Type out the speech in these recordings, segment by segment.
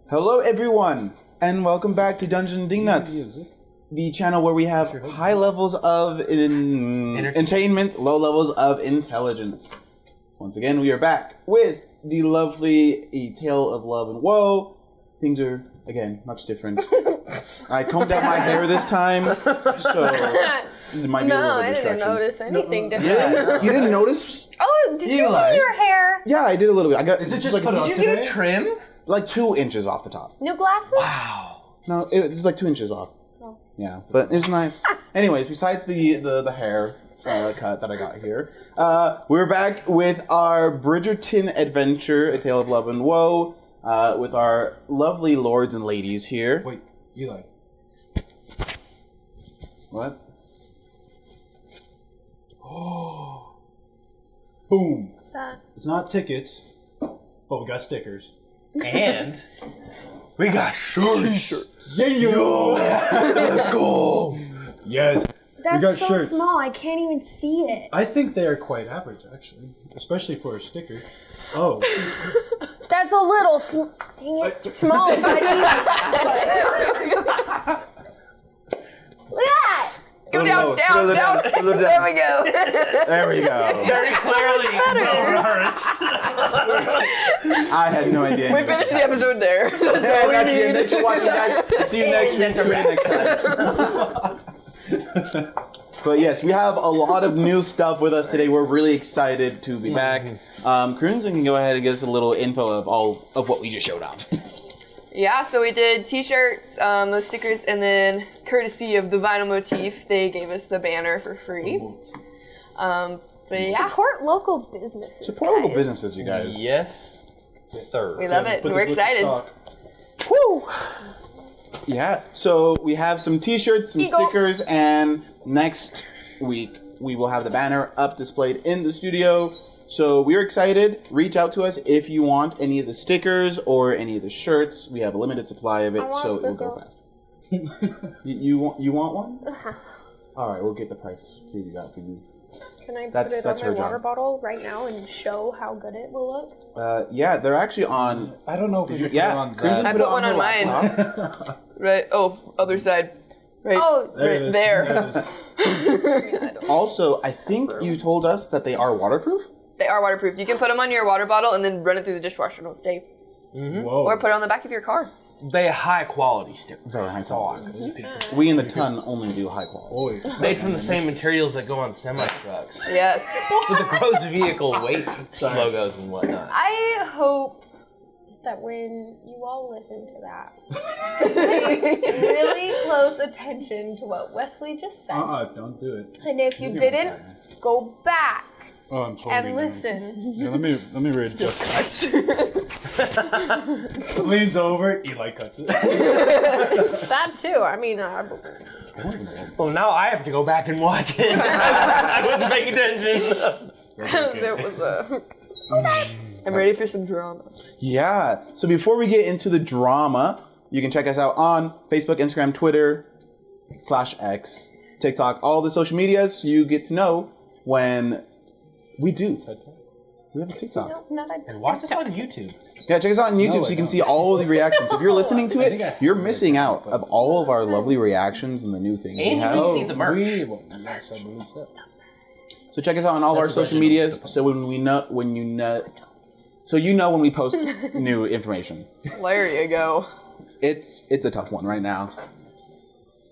Hello everyone, and welcome back to Dungeon Dingnuts, the channel where we have high levels of entertainment, low levels of intelligence. Once again, we are back with the lovely A Tale of Love and Woe. Things are, again, much different. I combed out my hair this time, so it might be a little bit of distraction. I didn't notice anything different. Yeah, you didn't notice? Oh, did you do your hair? Yeah, I did a little bit. I got. Is it just like, put up Did you get a trim? like 2 inches off the top. New glasses? Wow. No, it was like 2 inches off. Oh. Yeah, but it was nice. Anyways, besides the hair cut that I got here, we're back with our Bridgerton adventure, A Tale of Love and Woe, with our lovely lords and ladies here. Wait, Eli. What? Oh. Boom. What's that? It's not tickets, but we got stickers. And we got shirts. Yeah! Let's go! Yes. That's we got so shirts. small, I can't even see it. I think they are quite average, actually. Especially for a sticker. Oh. That's a little dang it. Small, buddy. Look at that! Go down, down. There we go. There we go. Very clearly rehearsed. I had no idea. We finished the episode there. Yeah, that's it. Thanks for watching, guys. See you next week. Tune in next time. But yes, we have a lot of new stuff with us today. We're really excited to be back. Crimson can go ahead and give us a little info of all of what we just showed off. Yeah, so we did t-shirts, those stickers, and then courtesy of the vinyl motif, they gave us the banner for free. But yeah. Support local businesses. Support local businesses, you guys. Yes, sir. We love it. Put We're this with the excited. stock. Woo! Yeah, so we have some t-shirts, some stickers, and next week we will have the banner up displayed in the studio. So we're excited. Reach out to us if you want any of the stickers or any of the shirts. We have a limited supply of it, so it will go fast. you want one? All right, we'll get the price figured out for you. Can I That's put it her on my water job. bottle right now and show how good it will look? Yeah, they're actually on. I don't know if we should put it Yeah, on Crimson that. I put it put one her on mine. laptop. Right, oh, other side. Right, Oh, There it right is. there. It is. Also, I think you told us that they are waterproof. They are waterproof. You can put them on your water bottle and then run it through the dishwasher and it'll stay. Whoa. Or put it on the back of your car. They high quality stickers. Very high quality. We in the ton only do high quality. Boy. Made from the same materials that go on semi trucks. Yes. With the gross vehicle weight logos and whatnot. I hope that when you all listen to that, pay really close attention to what Wesley just said. Don't do it. And if you didn't, go back Oh, I'm totally and not. listen. Yeah, let me readjust. Leans over, Eli cuts it. That too. I mean, Well, now I have to go back and watch it. I wasn't paying attention. there was a. I'm ready for some drama. Yeah. So before we get into the drama, you can check us out on Facebook, Instagram, Twitter, /X, TikTok, all the social medias. So you get to know when we do. We have a TikTok. And watch us on YouTube. Yeah, check us out on YouTube so you can see all the reactions. If you're listening to it, you're missing out of all of our lovely reactions and the new things we And you have. can see the merch. Yes, I believe so. So check us out on all of our social medias. So when you know when we post new information. There you go. It's a tough one right now.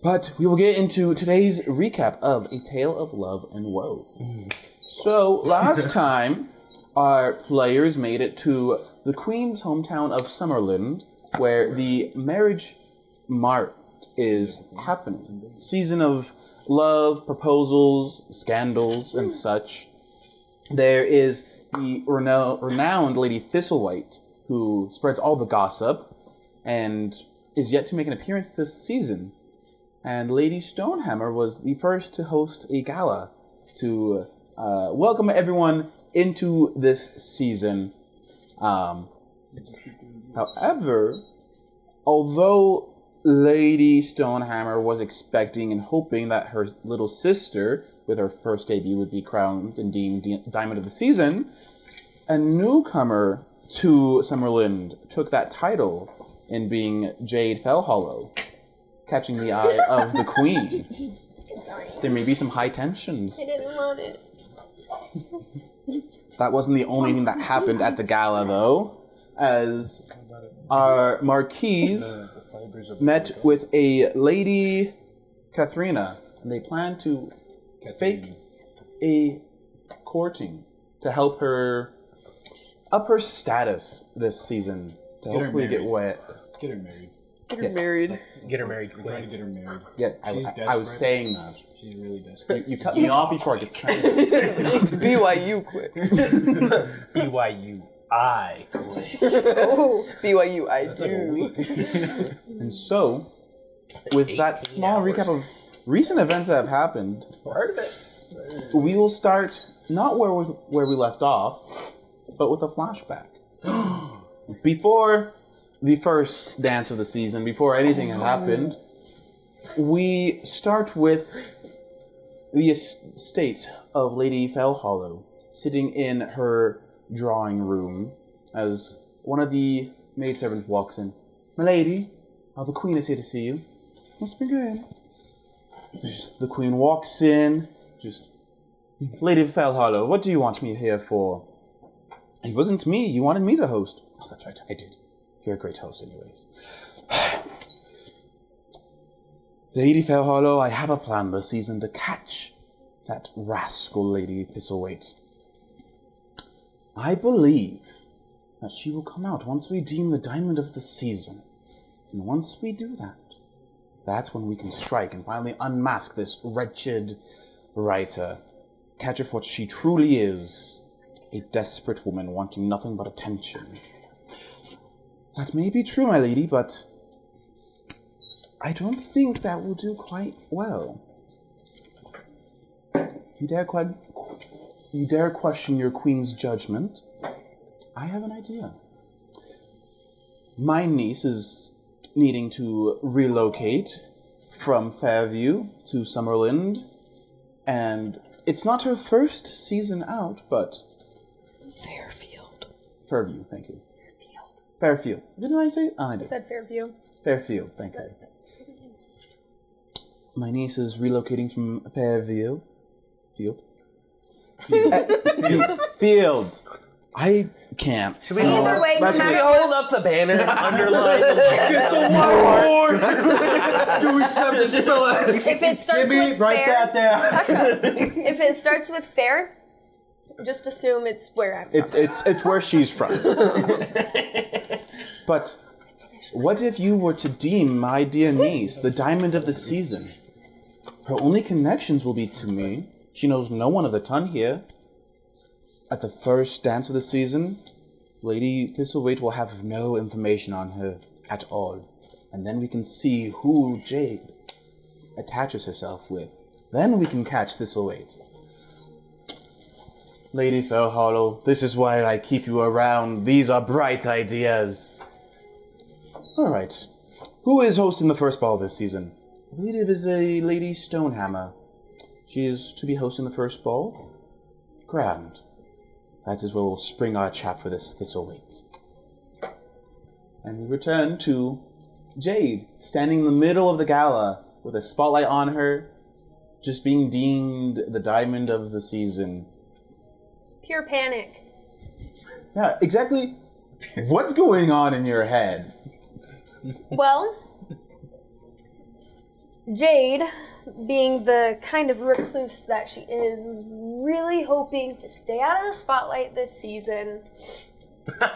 But we will get into today's recap of A Tale of Love and Woe. So last time, our players made it to the Queen's hometown of Summerland, where the marriage mart is happening. Season of love, proposals, scandals, and such. There is the renowned Lady Thistlewhite, who spreads all the gossip, and is yet to make an appearance this season. And Lady Stonehammer was the first to host a gala to welcome everyone into this season. However, although Lady Stonehammer was expecting and hoping that her little sister, with her first debut, would be crowned and deemed Diamond of the Season, a newcomer to Summerland took that title in being Jade Fellhollow, catching the eye of the queen. There may be some high tensions. I didn't want it. That wasn't the only thing that happened at the gala, though, as our marquise met with a lady, Katharina, and they planned to fake a courting to help her up her status this season, to hopefully get wet. Get her married. Get her married. Get her married We're trying to quick. get her married. Yeah, She's I was desperate. saying that. She's really desperate. You cut me off before I get started. BYU quit. BYU. I quit. BYU, I do. And so, with that small recap of recent events that have happened, we will start not where we left off, but with a flashback. Before the first dance of the season, before anything had happened, we start with the estate of Lady Fellhollow, sitting in her drawing room as one of the maidservants walks in. "Milady, the queen is here to see you." "Must be good." The queen walks in, "Lady Fellhollow, what do you want me here for?" "It wasn't me, you wanted me to host." "Oh, that's right, I did. You're a great host anyways." "Lady Fellhollow, I have a plan this season to catch that rascal Lady Thistlethwaite. I believe that she will come out once we deem the diamond of the season. And once we do that, that's when we can strike and finally unmask this wretched writer. Catch her for what she truly is, a desperate woman wanting nothing but attention." "That may be true, my lady, but I don't think that will do quite well. You dare question your queen's judgment? I have an idea. My niece is needing to relocate from Fairview to Summerland, and it's not her first season out, but..." Fairview, thank you. Fairfield. Didn't I say it? Oh, I I did. said Fairview. Fairfield, thank you. My niece is relocating from Fairview. Field. I can't. Should we Either hold up, way, no Let's should we matter hold up the banner and underline the if it starts Jimmy, with write fair, that there. Hush up. If it starts with fair, just assume it's where I'm from. It's where she's from. But what if you were to deem my dear niece the diamond of the season? Her only connections will be to me. She knows no one of the ton here. At the first dance of the season, Lady Thistlethwaite will have no information on her at all. And then we can see who Jade attaches herself with. Then we can catch Thistlethwaite. Lady Fellhollow, this is why I keep you around. These are bright ideas. All right. Who is hosting the first ball this season? I believe it is a Lady Stonehammer. She is to be hosting the first ball. Grand. That is where we'll spring our trap for this Thistlethwaite. And we return to Jade, standing in the middle of the gala with a spotlight on her, just being deemed the diamond of the season. Pure panic. Yeah, exactly. What's going on in your head? Well, Jade, being the kind of recluse that she is really hoping to stay out of the spotlight this season. Why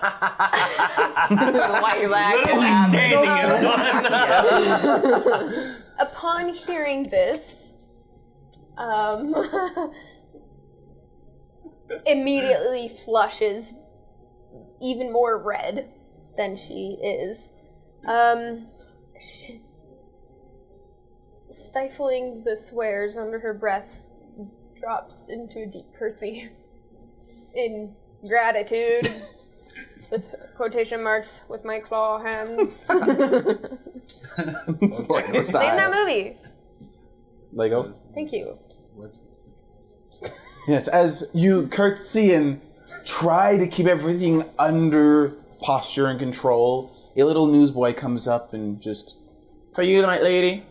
you laughing? standing in one? Upon hearing this, immediately flushes even more red than she is. Stifling the swears under her breath, drops into a deep curtsy in gratitude, with quotation marks, with my claw hands. Lego style. Name that movie. Lego? Thank you. Yes, as you curtsy and try to keep everything under posture and control, a little newsboy comes up and just, for you, my lady.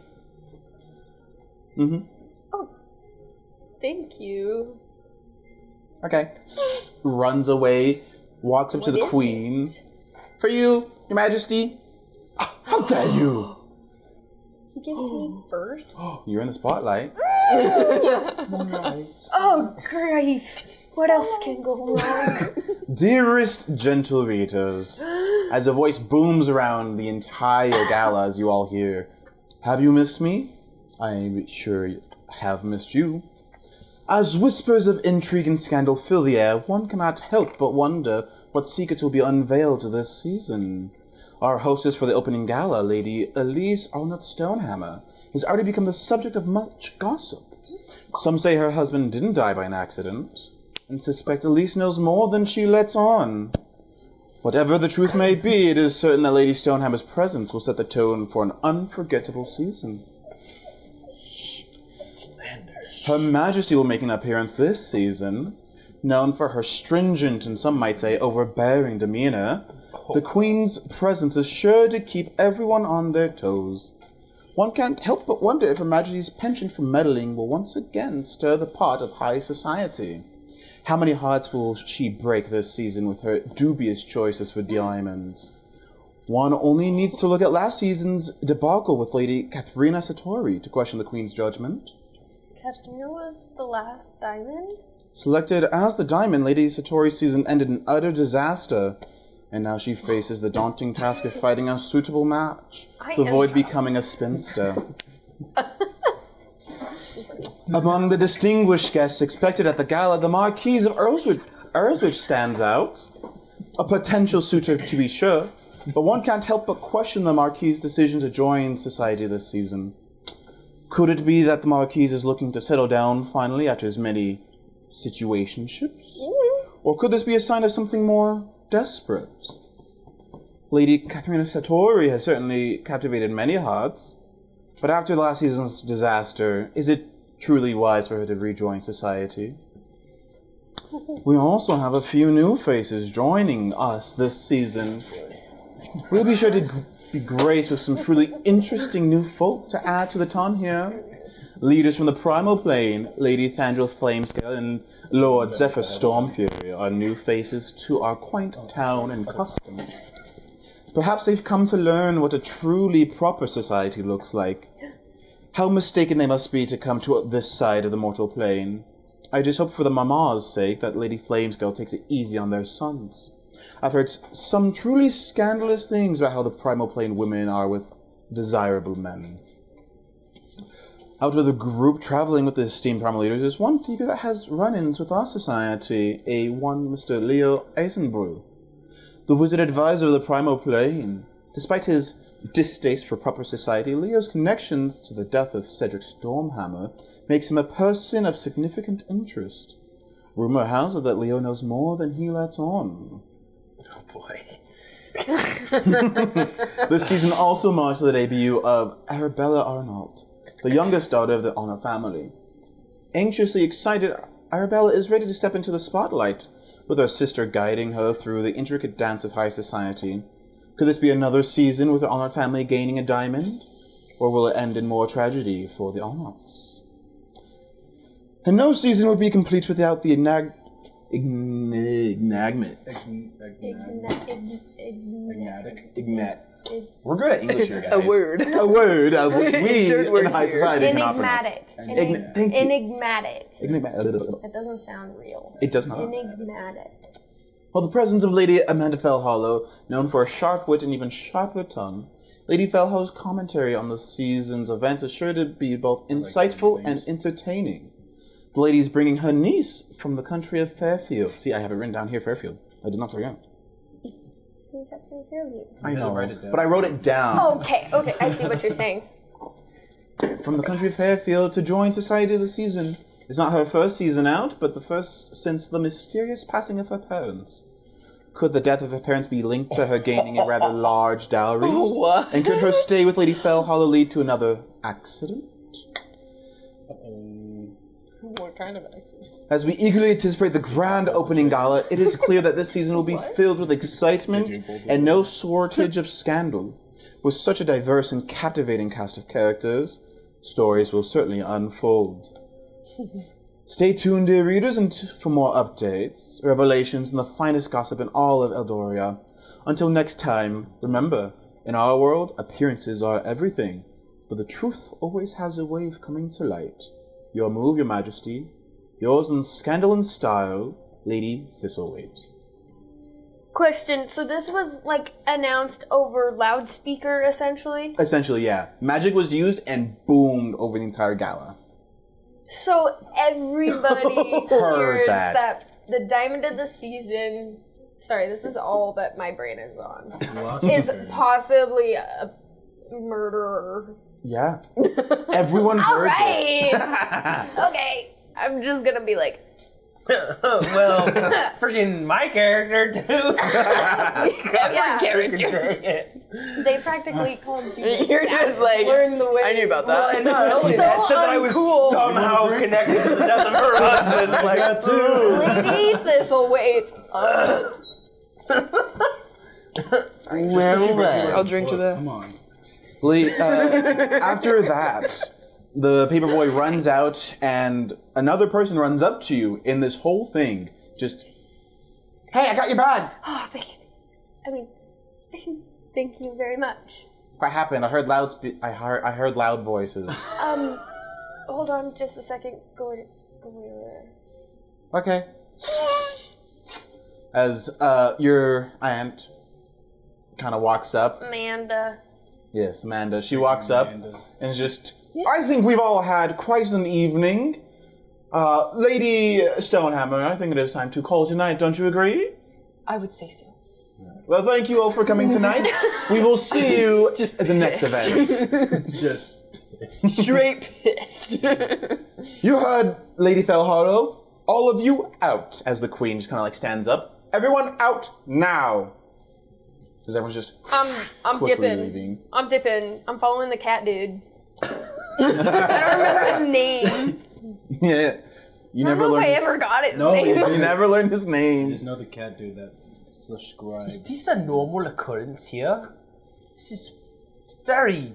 Mm-hmm. Oh, thank you. Okay. Runs away, walks up to the queen. For you, your majesty. How dare you? He gives me first. You're in the spotlight. Oh, grief. What else can go wrong? Dearest Gentle Readers, as a voice booms around the entire gala as you all hear, have you missed me? I'm sure I have missed you. As whispers of intrigue and scandal fill the air, one cannot help but wonder what secrets will be unveiled this season. Our hostess for the opening gala, Lady Elise Arnott Stonehammer, has already become the subject of much gossip. Some say her husband didn't die by an accident, and suspect Elise knows more than she lets on. Whatever the truth may be, it is certain that Lady Stonehammer's presence will set the tone for an unforgettable season. Her Majesty will make an appearance this season. Known for her stringent and some might say overbearing demeanor, the Queen's presence is sure to keep everyone on their toes. One can't help but wonder if Her Majesty's penchant for meddling will once again stir the pot of high society. How many hearts will she break this season with her dubious choices for diamonds? One only needs to look at last season's debacle with Lady Katharina Satori to question the Queen's judgment. Katharina was the last diamond? Selected as the diamond, Lady Satori's season ended in utter disaster, and now she faces the daunting task of finding a suitable match to avoid becoming a spinster. Among the distinguished guests expected at the gala, the Marquise of Earlswich stands out. A potential suitor, to be sure, but one can't help but question the Marquis's decision to join society this season. Could it be that the Marquise is looking to settle down finally after his many situationships? Or could this be a sign of something more desperate? Lady Katharina Satori has certainly captivated many hearts, but after last season's disaster, is it truly wise for her to rejoin society? We also have a few new faces joining us this season. We'll be sure to be graced with some truly interesting new folk to add to the ton here. Leaders from the primal plane, Lady Thandril Flamescale and Lord Zephyr Stormfury, are new faces to our quaint town and customs. Perhaps they've come to learn what a truly proper society looks like. How mistaken they must be to come to this side of the mortal plane. I just hope for the mama's sake that Lady Flamescale takes it easy on their sons. I've heard some truly scandalous things about how the primal plane women are with desirable men. Out of the group traveling with the esteemed primal leaders is one figure that has run-ins with our society, one Mr. Leo Eisenbrew, the wizard advisor of the primal plane. Despite his distaste for proper society, Leo's connections to the death of Cedric Stormhammer makes him a person of significant interest. Rumor has it that Leo knows more than he lets on. Oh boy. This season also marks the debut of Arabella Arnault, the youngest daughter of the Honor family. Anxiously excited, Arabella is ready to step into the spotlight, with her sister guiding her through the intricate dance of high society. Could this be another season with the Honor family gaining a diamond? Or will it end in more tragedy for the Arnauts? And no season would be complete without the enigma. We're good at English here, guys. A word. A word. We in high society cannot pronounce. Enigmatic. Enigmatic. That doesn't sound real. It does not. Enigmatic. Well, the presence of Lady Amanda Fellhollow, known for a sharp wit and even sharper tongue, Lady Fellhollow's commentary on the season's events is sure to be both insightful and entertaining. The lady's bringing her niece from the country of Fairfield. See, I have it written down here, Fairfield. I did not forget. I know, but I wrote it down. Okay, I see what you're saying. From the country of Fairfield to join society this season. It's not her first season out, but the first since the mysterious passing of her parents. Could the death of her parents be linked to her gaining a rather large dowry? What? And could her stay with Lady Fellhollow lead to another accident? What kind of accent? As we eagerly anticipate the grand opening gala, it is clear that this season will be filled with excitement and no shortage of scandal. With such a diverse and captivating cast of characters, stories will certainly unfold. Stay tuned, dear readers, for more updates, revelations, and the finest gossip in all of Eldoria. Until next time, remember, in our world, appearances are everything, but the truth always has a way of coming to light. Your move, your majesty. Yours in scandal and style, Lady Thistlewaite. Question, so this was, like, announced over loudspeaker, essentially? Essentially, yeah. Magic was used and boomed over the entire gala. So everybody Heard hears that. that the diamond of the season, sorry, this is all that my brain is on, is possibly a murderer. Yeah. Everyone heard Alright! Okay, I'm just gonna be like, Well, freaking my character too. yeah, Character. they practically called you. You're just like, learn the way. I knew about that. Well, and not only So that, said that I was uncool. somehow connected to the death of her husband. Like, Lady Thistlewaite. I'll drink to that. Come on. After that, the paperboy runs out, and another person runs up to you in this whole thing. Just, hey, I got your bag. Oh, thank you. I mean, thank you very much. What happened? I heard I heard loud voices. Hold on just a second. Go over there. Okay. As your aunt kind of walks up. Amanda. Yes, Amanda. She walks up and is just, I think we've all had quite an evening. Lady Stonehammer, I think it is time to call tonight, don't you agree? I would say so. Well, thank you all for coming tonight. We will see you at the next event. Just Straight pissed. You heard Lady Fellharrow. All of you out, as the queen just kind of like stands up. Everyone out now. Because everyone's just I'm quickly dipping. leaving. I'm dipping. I'm following the cat dude. I don't remember his name. Yeah. You I never don't know if I learned. ever got his No, name. you You never learned his name. There's another cat dude that the scribe. is this a normal occurrence here? This is very.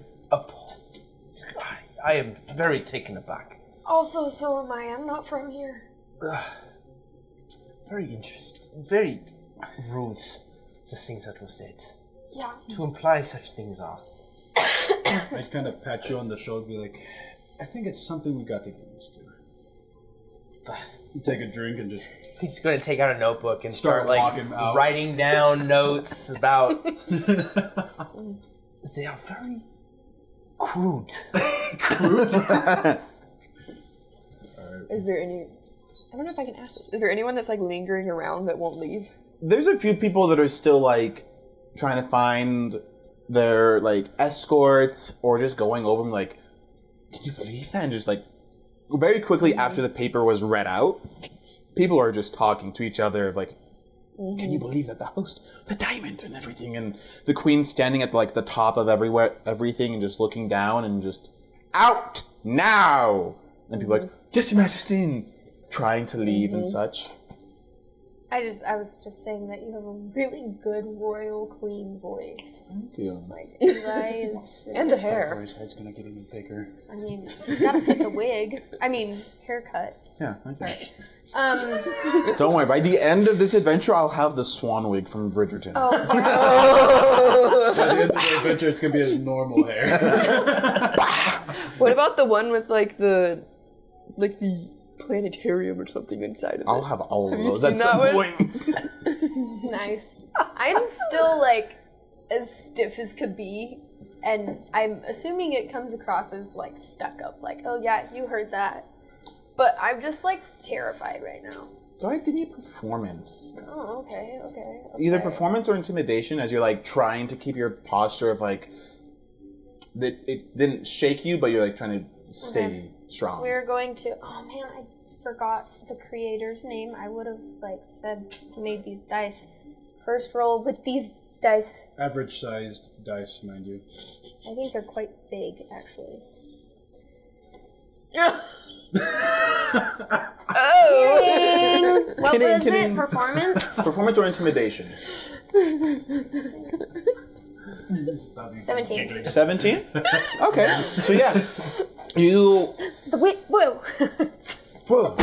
I am very taken aback. Also, so am I. I'm not from here. Very interesting. Very rude. The things that were said. Yeah. To imply such things are. I just kind of pat you on the shoulder, be like, I think it's something we got to get used to. You take a drink and just. He's going to take out a notebook and Start start walking out. writing down notes about. They are very crude. Is there any? I don't know if I can ask this. Is there anyone that's like lingering around that won't leave? There's a few people that are still like trying to find their like escorts or just going over them like, can you believe that? And just like very quickly after the paper was read out, people are just talking to each other like, can you believe that the host, the diamond and everything, and the queen standing at like the top of everything and just looking down and just out now. And people are like, yes, Your Majesty, and trying to leave and such. I was just saying that you have a really good royal queen voice. Thank you. Like, Eli is... And the hair. His head's gonna get even bigger. I mean, it's gotta fit the wig. I mean, haircut. Yeah, thank you. Right. Don't worry, by the end of this adventure, I'll have the swan wig from Bridgerton. Oh, By the end of the adventure, it's gonna be his normal hair. What about the one with like the planetarium or something inside of it? I'll have all of Have you those at seen some that point. nice. I'm still, like, as stiff as could be, and I'm assuming it comes across as, like, stuck up. Like, oh yeah, you heard that. But I'm just, like, terrified right now. Go ahead, give me a performance. Oh, okay. Either performance or intimidation, as you're like trying to keep your posture of like that it didn't shake you, but you're like trying to stay strong. We're going to. Oh man, I forgot the creator's name. I would have like said who made these dice. First roll with these dice. Average sized dice, mind you. I think they're quite big, actually. Kidding. What Kidding, was kidding. it? Performance? Performance or intimidation? 17. 17? Okay. So yeah, you. Whoa. Whoa!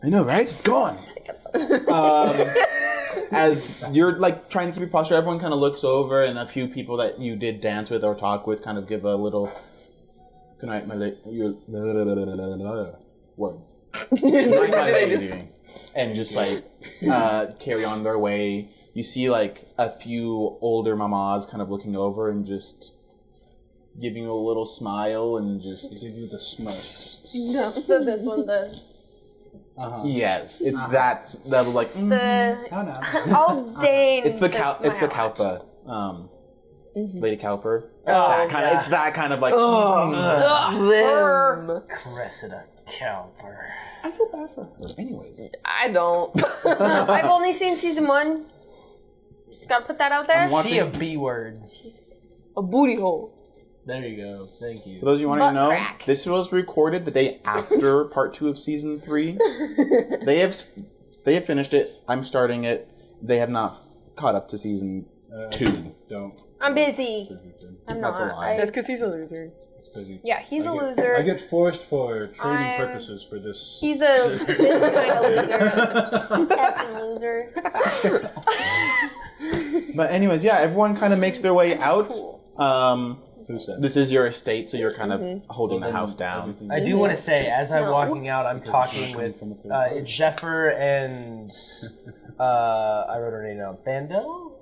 I know, right? It's gone. As you're like trying to keep your posture, everyone kind of looks over, and a few people that you did dance with or talk with kind of give a little. Good night, my lady. Words. Good night, my lady. And just like carry on their way. You see like a few older mamas kind of looking over and just giving you a little smile and just Give you the smirk. No, so this one, yes, it's that like I'll deign. it's the to smile. Kalpa, Lady Cowper. Oh, It's that kind of like. Cressida Cowper. I feel bad for her. Anyways, I don't. I've only seen season 1. Just gotta put that out there. I'm watching. She a B word. A booty hole. There you go. Thank you. For those of you wanting to Butt know, crack. this was recorded the day after part 2 of season 3. They have finished it. I'm starting it. They have not caught up to season 2. Don't. I'm busy. I'm That's not. a lie. That's because he's a loser. It's busy. Yeah, he's a I loser. get forced for training I'm- purposes for this. He's this kind of loser. Captain loser. But anyways, yeah, everyone kind of makes their way out. Cool. Who said? This is your estate, so you're kind of holding the house down. I do want to say, as I'm No. walking out, I'm talking with it's Zephyr and I wrote her name down. Thando?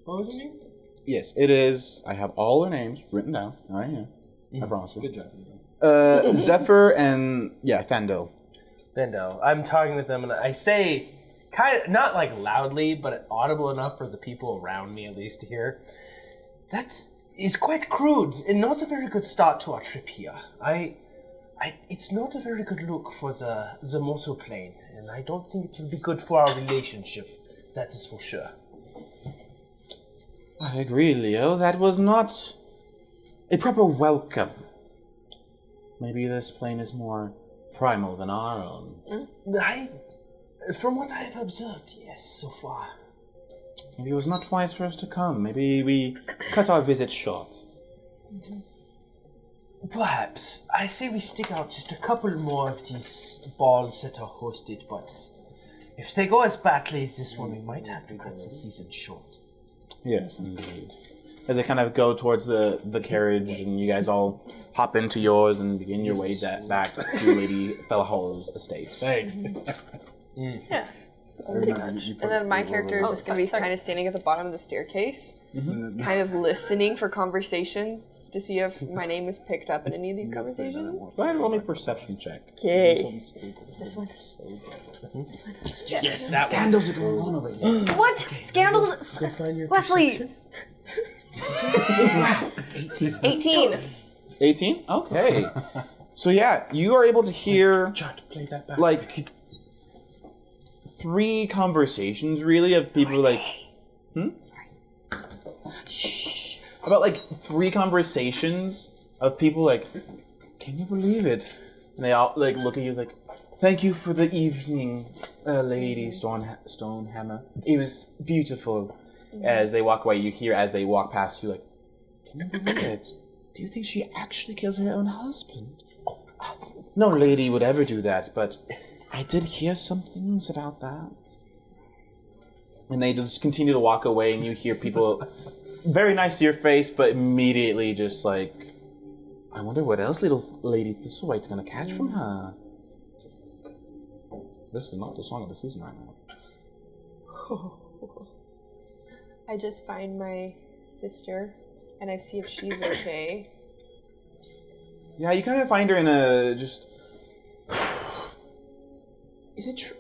What was her name? Yes, it is. I have all their names written down right here. I promise you. Good job. Zephyr and Thando. Thando. I'm talking with them, and I say, kind of not like loudly, but audible enough for the people around me at least to hear. It's quite crude and not a very good start to our trip here. It's not a very good look for the mortal plane, and I don't think it will be good for our relationship. That is for sure. I agree, Leo. That was not a proper welcome. Maybe this plane is more primal than our own. From what I have observed, yes, so far. Maybe it was not wise for us to come. Maybe we cut our visit short. Perhaps. I say we stick out just a couple more of these balls that are hosted, but if they go as badly as this one, we might have to cut the season short. Yes, indeed. As they kind of go towards the carriage, and you guys all hop into yours and begin your way back to Lady Fellhall's estate. Thanks. Yeah. And then my character is just going to be kind of standing at the bottom of the staircase, kind of listening for conversations to see if my name is picked up in any of these conversations. Go ahead and roll me a perception check. Okay. This one. Yes, that one. Scandals are going on over here. What? Scandals? Wesley! 18. 18? Okay. So yeah, you are able to hear Play that back. like 3 conversations really of people like about like 3 conversations of people like, can you believe it? And they all like look at you like, thank you for the evening, Lady Stonehammer. It was beautiful. As they walk away, you hear as they walk past you like, can you believe it? Do you think she actually killed her own husband? No lady would ever do that, but I did hear some things about that. And they just continue to walk away, and you hear people very nice to your face, but immediately just like, I wonder what else little Lady Thistlewhite's gonna catch from her. This is not the song of the season right now. I just find my sister and I see if she's okay. Yeah, you kind of find her in a just. Is it true?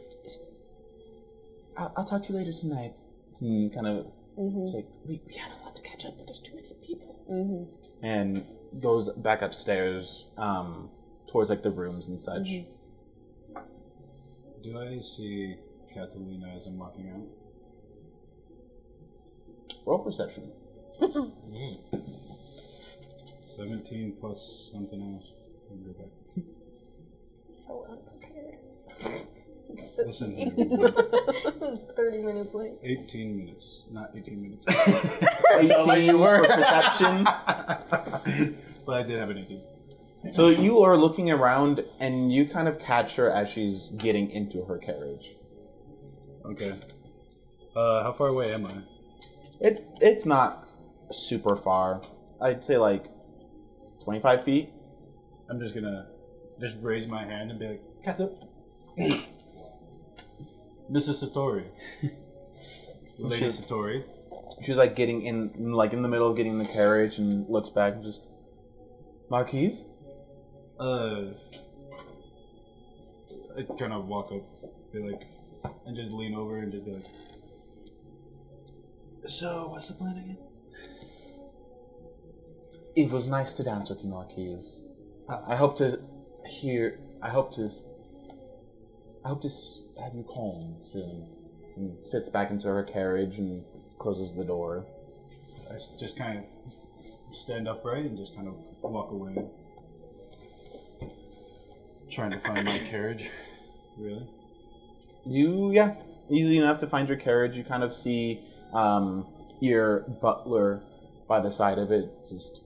I'll talk to you later tonight. Kind of. It's like we have a lot to catch up, but there's too many people. And goes back upstairs, towards like the rooms and such. Do I see Catalina as I'm walking out? Roll perception. 17 plus something else. I'll go back. So unprepared. Listen, It was 30 minutes late. 18 minutes, not 18 minutes. 18 for perception. But I did have an 18. So you are looking around, and you kind of catch her as she's getting into her carriage. Okay. How far away am I? It's not super far. I'd say like 25 feet. I'm just gonna raise my hand and be like, Kata. Mrs. Satori. Lady Satori. She's like getting in the middle of getting in the carriage and looks back and just, Marquise? I kind of walk up, be like, and just lean over and just be like, so what's the plan again? It was nice to dance with you, Marquise. I hope to have you calm soon. And sits back into her carriage and closes the door. I just kind of stand upright and just kind of walk away. Trying to find my carriage. Really? Easy enough to find your carriage. You kind of see your butler by the side of it. Just,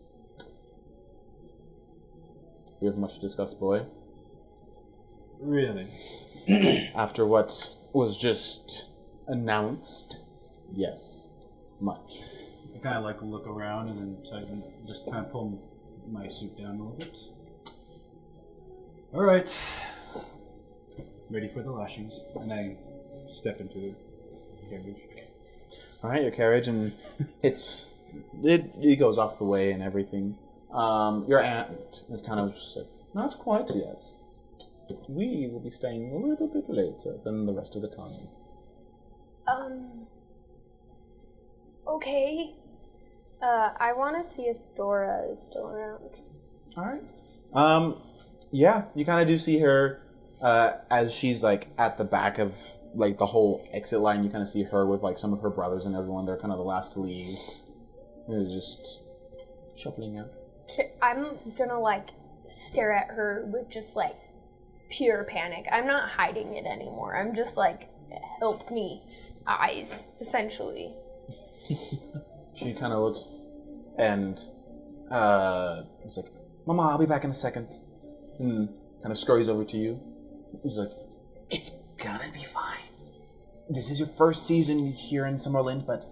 we have much to discuss, boy. Really? After what was just announced, yes, much. I kind of like look around and then so I can just kind of pull my suit down a little bit. All right, ready for the lashings, and I step into the carriage. All right, your carriage, and it goes off the way and everything. Your aunt is kind of just like, not quite yet. We will be staying a little bit later than the rest of the time. Okay. I want to see if Dora is still around. All right. Yeah, you kind of do see her as she's like at the back of like the whole exit line. You kind of see her with like some of her brothers and everyone. They're kind of the last to leave. They're just shuffling out. I'm gonna like stare at her with just like pure panic. I'm not hiding it anymore. I'm just like, help me, eyes, essentially. She kind of looks and it's like, Mama, I'll be back in a second. And kind of scurries over to you. He's like, it's gonna be fine. This is your first season here in Summerland, but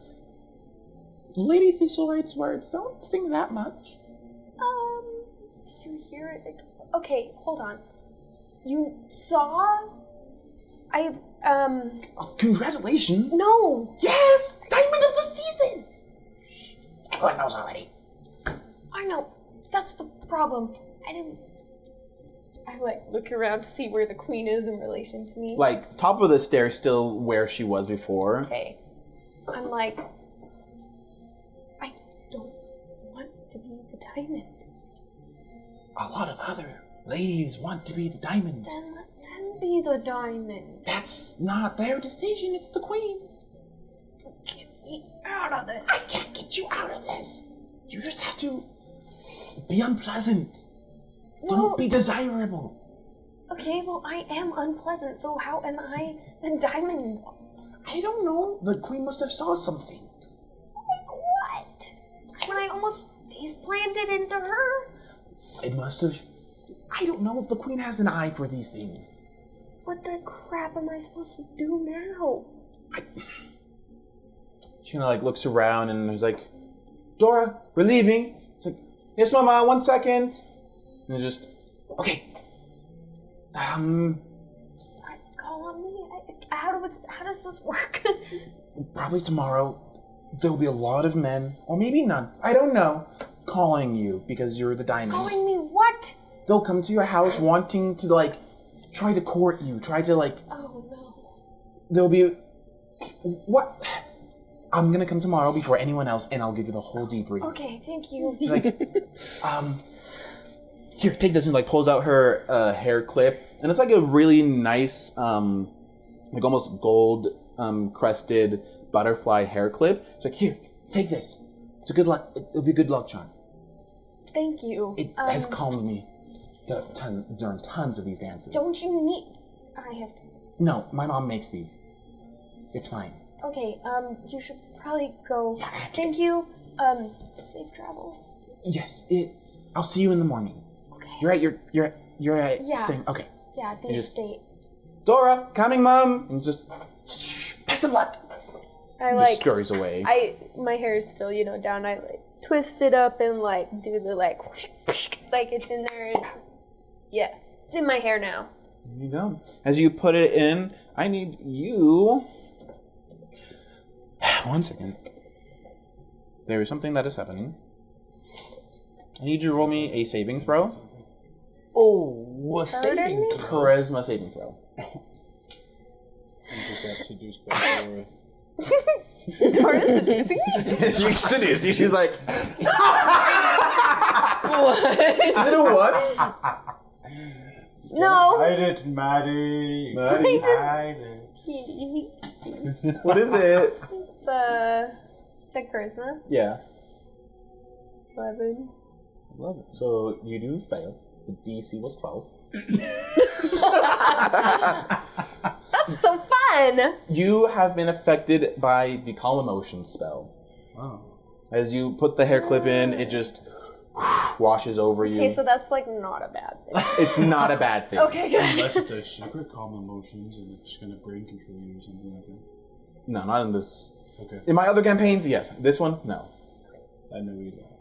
Lady Thistlewaite's words don't sting that much. Did you hear it? Okay, hold on. You saw? Oh, congratulations! No! Yes! Diamond of the season! Everyone knows already. I know. That's the problem. I like look around to see where the queen is in relation to me. Like, top of the stairs, still where she was before. Okay. I'm like, I don't want to be the diamond. A lot of other ladies want to be the diamond. Then let them be the diamond. That's not their decision, it's the queen's. Get me out of this. I can't get you out of this. You just have to be unpleasant. Don't be desirable. Okay, well, I am unpleasant, so how am I the diamond? I don't know. The queen must have saw something. What? When I almost face planted into her? It must have... I don't know. The queen has an eye for these things. What the crap am I supposed to do now? She kind of like looks around and is like, Dora, we're leaving. It's like, yes, Mama, 1 second. And just, okay. Call on me? How does this work? Probably tomorrow there'll be a lot of men, or maybe none, I don't know, calling you because you're the diamond. Calling me what? They'll come to your house wanting to, like, try to court you, try to, like... Oh, no. There'll be... What? I'm gonna come tomorrow before anyone else, and I'll give you the whole debrief. Okay, thank you. She's like, here, take this, and like pulls out her hair clip, and it's like a really nice, like almost gold crested butterfly hair clip. She's like, here, take this. It's a good luck. It'll be a good luck charm. Thank you. It has calmed me. during tons of these dances. Don't you need... I have to... No, my mom makes these. It's fine. Okay, you should probably go. Yeah, I have to. Thank you. Safe travels. Yes, I'll see you in the morning. Okay. You're at Yeah. same. Okay. Yeah, the estate. Dora, coming, Mom, and just best of luck. I Just scurries away. my hair is still, down. I twist it up and do the it's in there. And, yeah, it's in my hair now. There you go. As you put it in, I need you. 1 second. There is something that is happening. I need you to roll me a saving throw. Oh, a saving throw. Charisma saving throw. I just got seduced by Dora. Dora's seducing me? She seduced you. She's like, What? is it a 1? No. Hide it, Maddie. Maddie. Hide it. What is it? It's charisma. Yeah. 11. Love it. So you do fail. The DC was 12. That's so fun. You have been affected by the calm emotion spell. Oh. As you put the hair clip in, it just washes over you. Okay, so that's not a bad thing. It's not a bad thing. Okay, good. Unless it's a secret calm emotions and it's just gonna brain control you or something like that. No, not in this. Okay. In my other campaigns, yes. This one, no. I know you don't.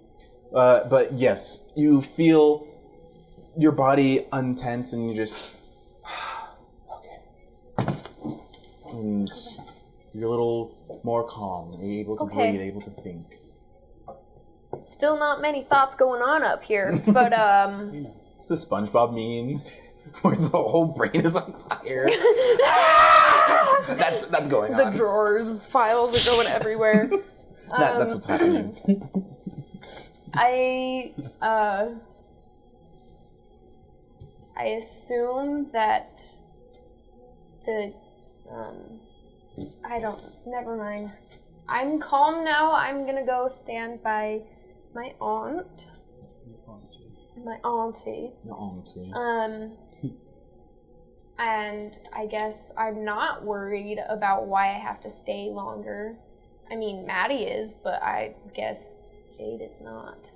But yes, you feel your body untense and you just... okay. And you're a little more calm, able to breathe, able to think. Still not many thoughts going on up here, but It's the SpongeBob meme where the whole brain is on fire. That's going on. the drawers, files are going everywhere. That's what's happening. I assume that never mind. I'm calm now. I'm gonna go stand by my aunt. My auntie. Your auntie. And I guess I'm not worried about why I have to stay longer. I mean, Maddie is, but I guess Jade is not.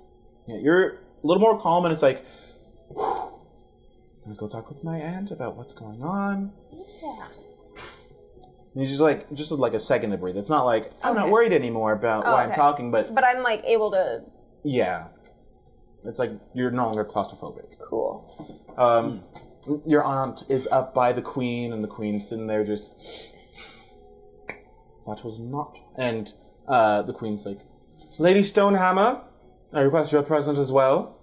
Yeah, you're a little more calm, and it's like, I'm gonna go talk with my aunt about what's going on. Yeah. And it's just like a second to breathe. It's not like I'm not worried anymore about why I'm talking, but I'm able to. yeah, it's like you're no longer claustrophobic. Cool. Your aunt is up by the queen, and the queen's sitting there just. That was not. And the queen's like, Lady Stonehammer, I request your presence as well.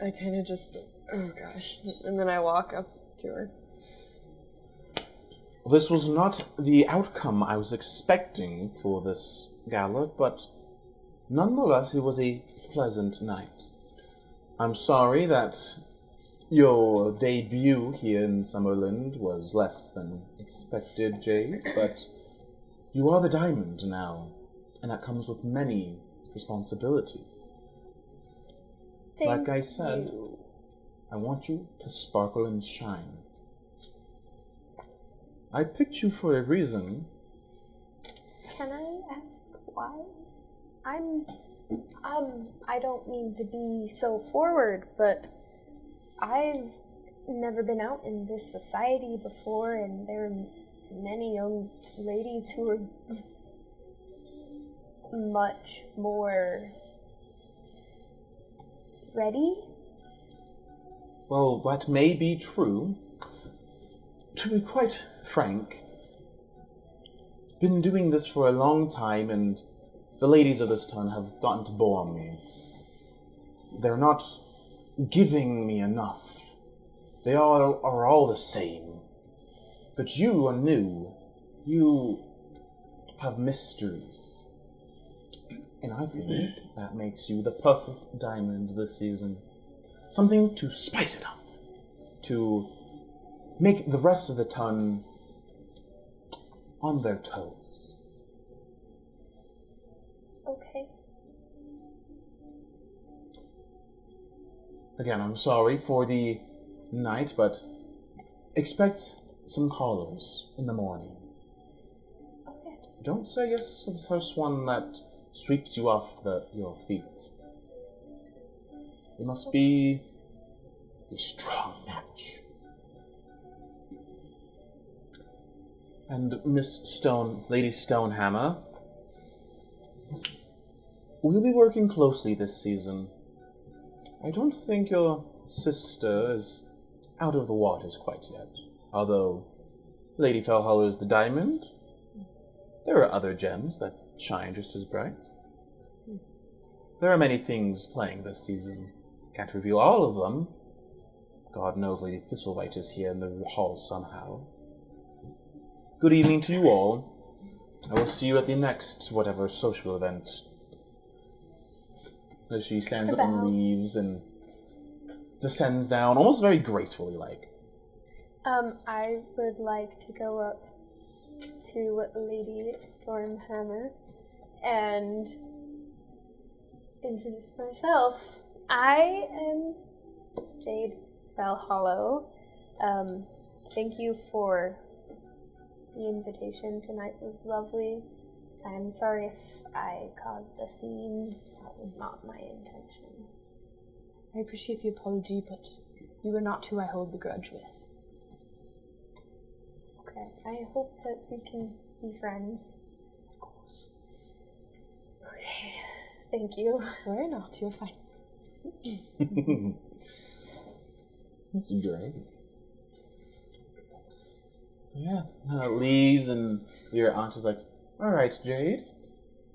I kind of just, oh gosh. And then I walk up to her. This was not the outcome I was expecting for this gala, but nonetheless, it was a pleasant night. I'm sorry that your debut here in Summerland was less than expected, Jade, but you are the diamond now, and that comes with many responsibilities. Like I said, I want you to sparkle and shine. I picked you for a reason. Can I ask why? I don't mean to be so forward, but I've never been out in this society before, and there are many young ladies who are much more ready. Well, that may be true. To be quite frank, been doing this for a long time, and the ladies of this town have gotten to bore me. They're not giving me enough. They all are all the same. But you are new. You have mysteries. And I think that makes you the perfect diamond this season. Something to spice it up. To make the rest of the ton on their toes. Okay. Again, I'm sorry for the night, but expect some callers in the morning. Okay. Don't say yes to the first one that sweeps you off your feet. You must be a strong match. And Lady Stonehammer, we'll be working closely this season. I don't think your sister is out of the waters quite yet. Although Lady Fellhollow is the diamond, there are other gems that shine just as bright. There are many things playing this season. Can't reveal all of them. God knows Lady Thistlewhite is here in the hall somehow. Good evening to you all. I will see you at the next whatever social event. As she stands up and leaves and descends down, almost very gracefully like. I would like to go up to Lady Stormhammer and introduce myself. I am Jade Fellhollow. Thank you for the invitation. Tonight was lovely. I'm sorry if I caused a scene. That was not my intention. I appreciate the apology, but you are not who I hold the grudge with. Okay, I hope that we can be friends. Of course. Okay, thank you. Worry not, you're fine. That's great. Yeah, leaves and your aunt is like, all right, Jade,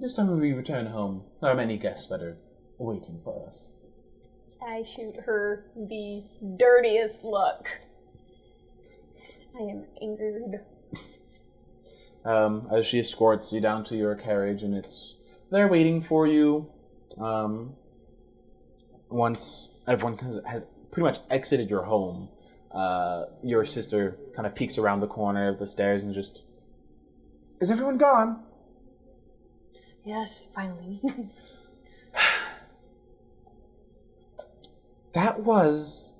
this time when we return home, there are many guests that are waiting for us. I shoot her the dirtiest look. I am angered. As she escorts you down to your carriage, and they're waiting for you. Once everyone has pretty much exited your home, your sister kind of peeks around the corner of the stairs and just, is everyone gone? Yes, finally. That was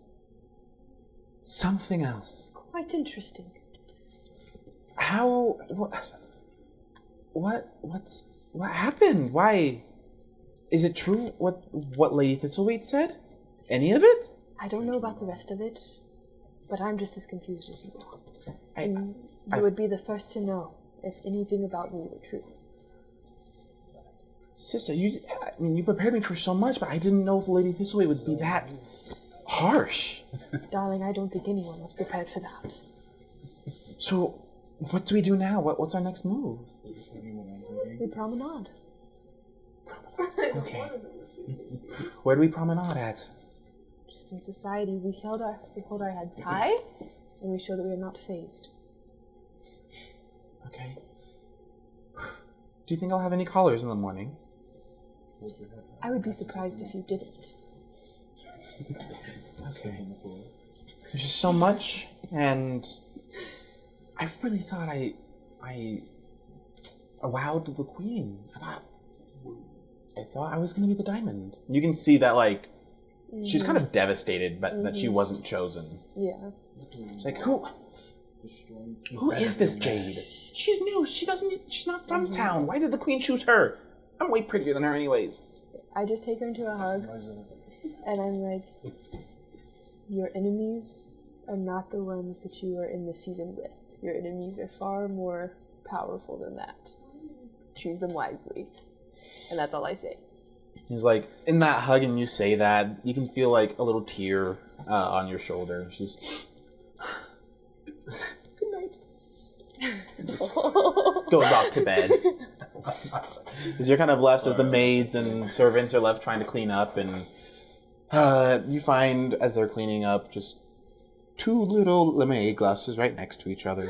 something else. Quite interesting. How? What happened? Why? Is it true what Lady Thistlewhite said? Any of it? I don't know about the rest of it, but I'm just as confused as you are. And I you would be the first to know if anything about me were true. Sister, you prepared me for so much, but I didn't know if Lady Thistlewhite would be that harsh. Darling, I don't think anyone was prepared for that. So, what do we do now? What's our next move? We promenade. Okay. Where do we promenade at? Just in society, we hold our heads high, and we show that we are not fazed. Okay. Do you think I'll have any callers in the morning? I would be surprised if you didn't. Okay. There's just so much, and I really thought I wowed the queen. I thought I was going to be the diamond. You can see that, like, she's kind of devastated that she wasn't chosen. Yeah. It's like, who is this Jade? She's new. She's not from town. Why did the queen choose her? I'm way prettier than her anyways. I just take her into a hug, and I'm like, your enemies are not the ones that you are in the season with. Your enemies are far more powerful than that. Choose them wisely. And that's all I say. He's like, in that hug, and you say that, you can feel like a little tear on your shoulder. She's, good night. Just goes off to bed. Because you're kind of left as the maids and servants are left trying to clean up, and you find, as they're cleaning up, just two little lemonade glasses right next to each other.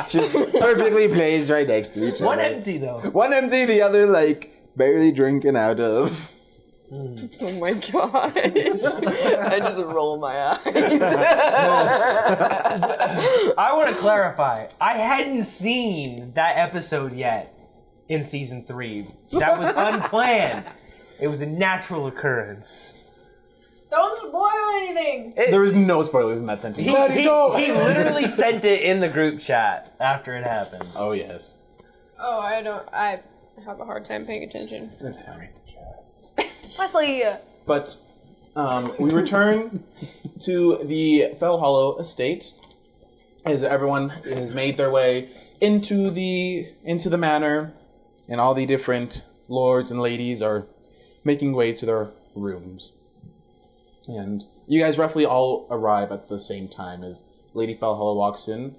Just perfectly placed right next to each other. One empty, though. One empty, the other, like, barely drinking out of. Oh my god. I just roll my eyes. I want to clarify. I hadn't seen that episode yet in season 3. That was unplanned. It was a natural occurrence. Don't spoil anything. There was no spoilers in that sentence. He literally sent it in the group chat after it happened. Oh, yes. Oh, I have a hard time paying attention. That's fine. Wesley! But we return to the Fell Hollow estate as everyone has made their way into the manor, and all the different lords and ladies are making way to their rooms. And you guys roughly all arrive at the same time as Lady Fell Hollow walks in.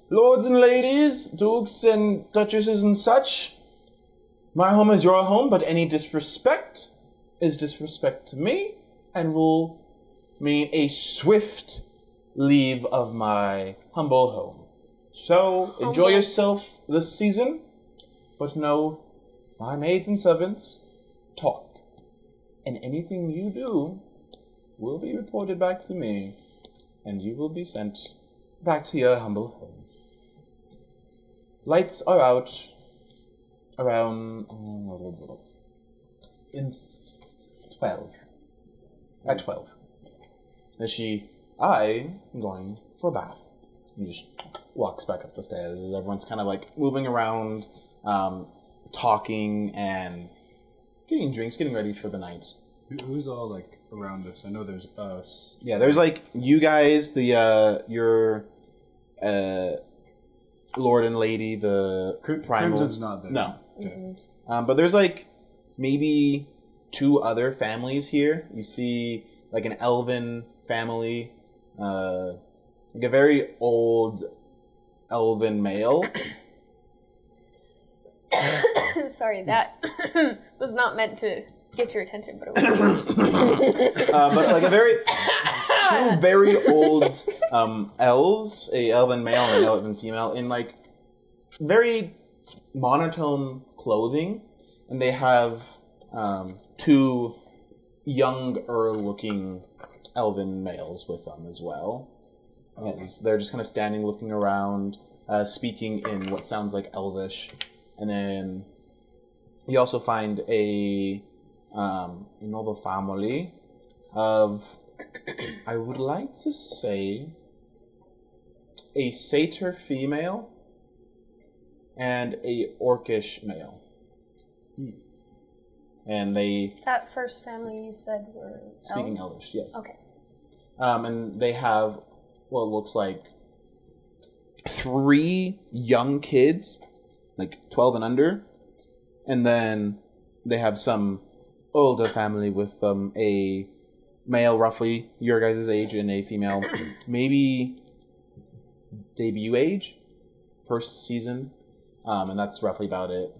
Lords and ladies, dukes and duchesses and such, my home is your home, but any disrespect is disrespect to me and will mean a swift leave of my humble home. So, enjoy yourself this season, but know, my maids and servants talk, and anything you do will be reported back to me, and you will be sent back to your humble home. Lights are out around in 12. At 12. I'm going for a bath. And just walks back up the stairs as everyone's kind of like moving around, talking and getting drinks, getting ready for the night. Who's all like around us? I know there's us. Yeah, there's like you guys, your lord and lady, the primal. Crimson's not there. No. Okay. But there's like maybe 2 other families here. You see like an elven family, like a very old elven male. Sorry, that was not meant to get your attention, but it was. But like 2 very old elves, a elven male and an elven female, in like very monotone clothing, and they have 2 younger-looking elven males with them as well. And they're just kind of standing, looking around, speaking in what sounds like Elvish. And then you also find a noble family of, I would like to say, a satyr female and a orcish male. And they... That first family you said were Speaking elves? Elvish, yes. Okay. And they have what looks like 3 young kids, like 12 and under. And then they have some older family with a male roughly your guys' age and a female maybe debut age, first season. And that's roughly about it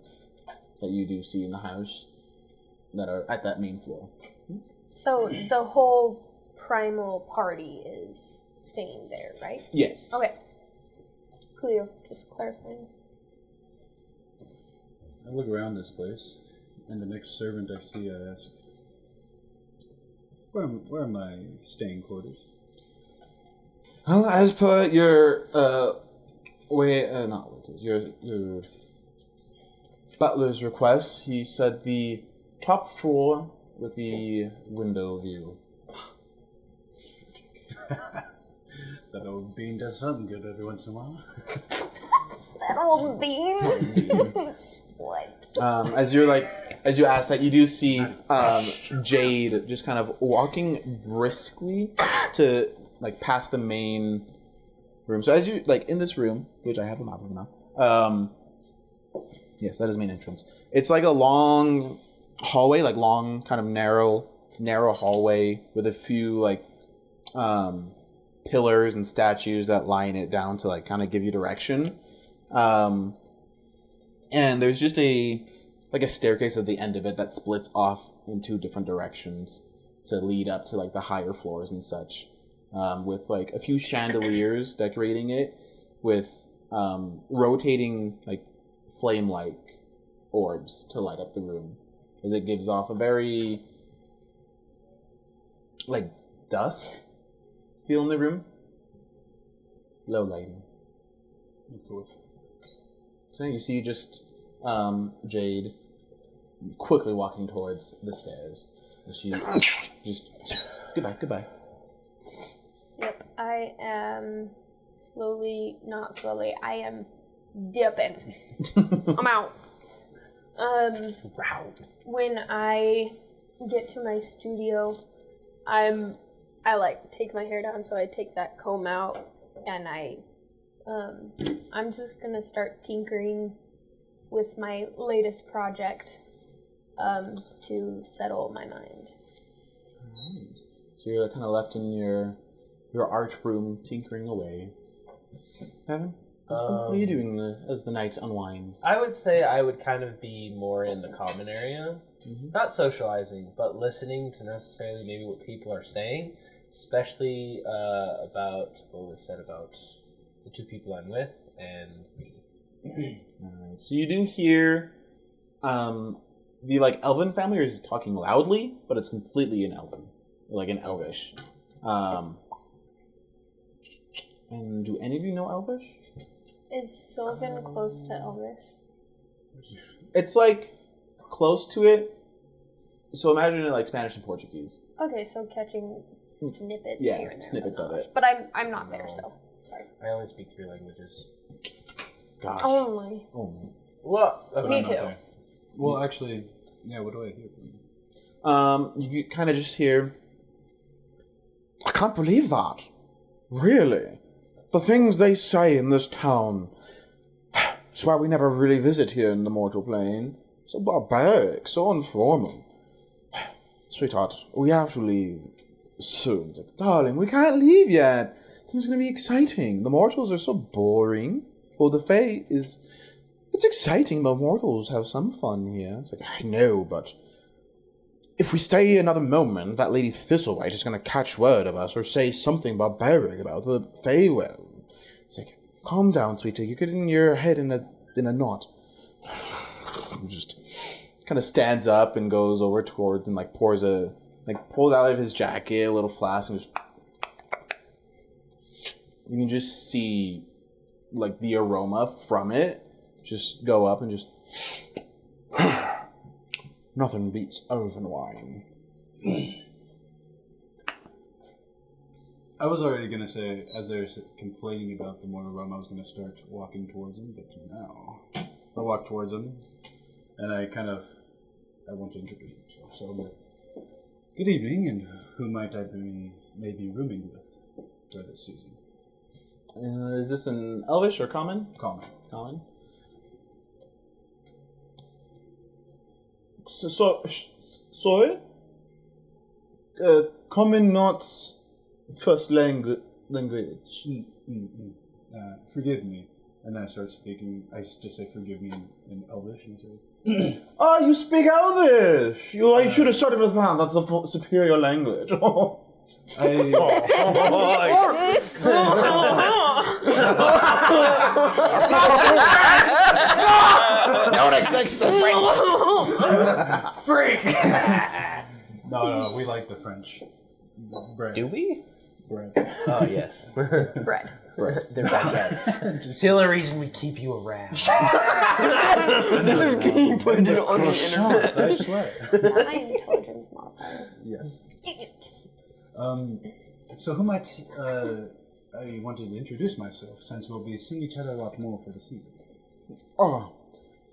that you do see in the house that are at that main floor. So the whole primal party is staying there, right? Yes. Okay. Cleo, just clarifying. I look around this place, and the next servant I see, I ask, where are my staying quarters? Well, as per your your butler's request, he said the top floor with the window view. That old bean does something good every once in a while. That old bean? What? As you ask that, you do see Jade just kind of walking briskly to like past the main room. So as you like in this room, which I have a map of now. Yes, that is main entrance. It's like a long hallway, like long kind of narrow hallway with a few like pillars and statues that line it down to like kind of give you direction. And there's just a staircase at the end of it that splits off in 2 different directions to lead up to like the higher floors and such, with like a few chandeliers decorating it with rotating like flame-like orbs to light up the room, as it gives off a very like dusk feel in the room. Low lighting. Of course. So you see just Jade quickly walking towards the stairs. She just goodbye. Yep, I am not slowly, I am dipping. I'm out. When I get to my studio, I like take my hair down, so I take that comb out, and I'm just gonna start tinkering with my latest project to settle my mind. Alright. So you're kind of left in your art room tinkering away. Evan, what are you doing as the night unwinds? I would say I would kind of be more in the common area. Not socializing, but listening to necessarily maybe what people are saying, especially about what was said about the two people I'm with and me. Alright, so you do hear the elven family is talking loudly, but it's completely in elven, like in elvish. And do any of you know elvish? Is Sylvan close to Elvish? It's like close to it. So imagine it like Spanish and Portuguese. Okay, so catching snippets Yeah, here and there. snippets of it. But I'm not there, so sorry. I only speak 3 languages. Gosh. Only. Well, Me I'm not too. there. Well, actually, yeah. What do I hear from you? You kind of just hear, I can't believe that. Really? The things they say in this town. It's why we never really visit here in the mortal plane. So barbaric, so informal. Sweetheart, we have to leave soon. It's like, darling, we can't leave yet. Things are going to be exciting. The mortals are so boring. Well, the Fae is... It's exciting, but mortals have some fun here. It's like, I know, but... If we stay another moment, that Lady Thistlewhite is going to catch word of us or say something barbaric about the Feywild. It's like, calm down, sweetie. You're getting your head in a knot. Just kind of stands up and goes over towards and pulls out of his jacket a little flask and just... You can just see the aroma from it just go up and just... Nothing beats elven wine. I was already going to say, as they're complaining about the more aroma, I was going to start walking towards them, but now I walk towards them, and I want to introduce myself. So I'm like, good evening, and who might I be maybe rooming with for this season? Is this an elvish or common? Common. Common. Sorry? Common, not first language. Forgive me. And I start speaking, I just say forgive me in Elvish, and say, Ah, you speak Elvish! You should have started with that. That's a superior language. No one expects the French. Freak! No, we like the French. Bread. Do we? Bread. Oh, yes. Bread. They're baguettes. It's the only reason we keep you around. This is being put on the internet. I swear. My intelligence modifier. Yes. Dang it. So who might I wanted to introduce myself, since we'll be seeing each other a lot more for the season. Oh,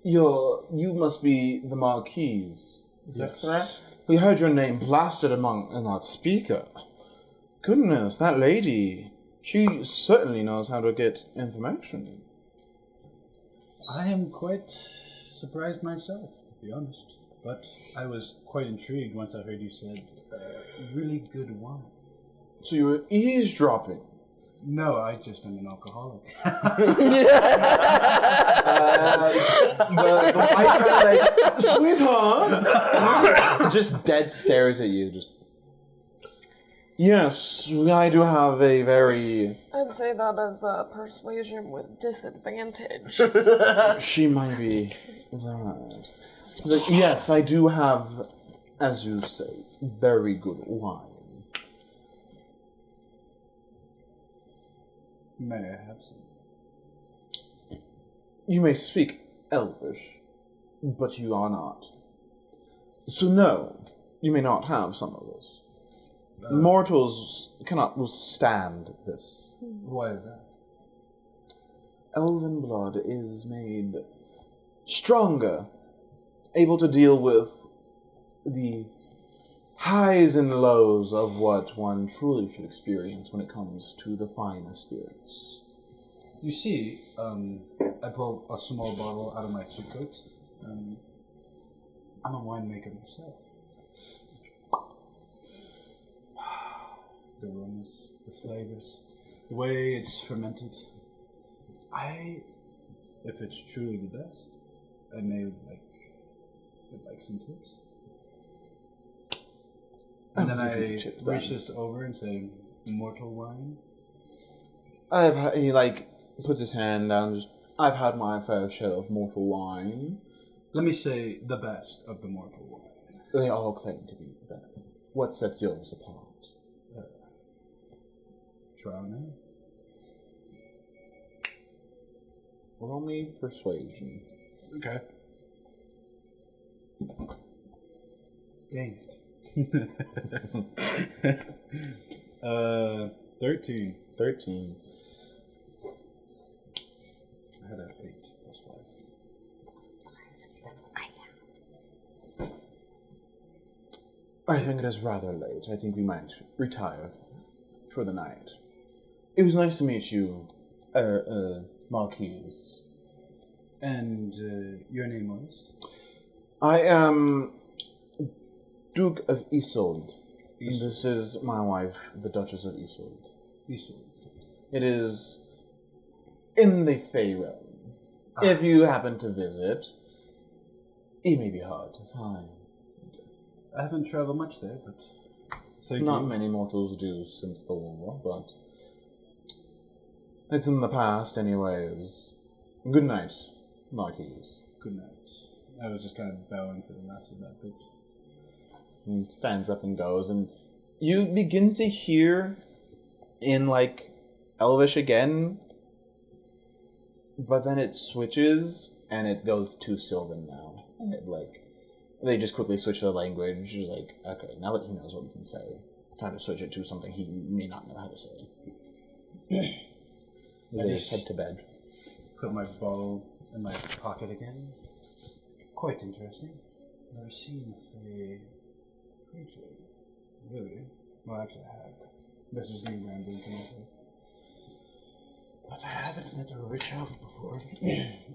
you must be the marquise. Is that Yes. correct? We heard your name blasted among that speaker. Goodness, that lady. She certainly knows how to get information. I am quite surprised myself, to be honest. But I was quite intrigued once I heard you said really good wine. So you were eavesdropping? No, I just am an alcoholic. The white guy, sweetheart, just dead stares at you. Just yes, I do have a very. I'd say that is persuasion with disadvantage. She might be right. Like, yes, I do have, as you say, very good wine. May I have some? You may speak Elvish, but you are not So no, you may not have some of this. Mortals cannot withstand this. Why is that? Elven blood is made stronger, able to deal with the highs and lows of what one truly should experience when it comes to the finer spirits. You see, I pull a small bottle out of my suitcoat. I'm a winemaker myself. The aromas, the flavors, the way it's fermented. If it's truly the best, I may would like some tips. And then I reach this over and say, "Mortal wine." He puts his hand down. I've had my fair share of mortal wine. Let me say the best of the mortal wine. They all claim to be the best. What sets yours apart? Trial now. Roll me persuasion. Okay. Dang it. 13. 13. I had an 8 plus 5. That's what I have. I think it is rather late. I think we might retire for the night. It was nice to meet you, Marquise. And your name was? I am Duke of Isolde. And this is my wife, the Duchess of Isolde. Isolde. It is in the Fey realm. If you happen to visit, it may be hard to find. I haven't traveled much there, but thank Not you. many mortals do since the war, but it's in the past anyways. Good night, Marquise. Good night. I was just kind of bowing for the last of that bit. And stands up and goes, and you begin to hear in Elvish again, but then it switches and it goes to Sylvan now. They just quickly switch the language. Okay, now that he knows what we can say, time to switch it to something he may not know how to say. They head to bed. Put my bottle in my pocket again. Quite interesting. Never seen a creature. Really? Well, actually, I have. This is me rambling to myself. But I haven't met a rich elf before,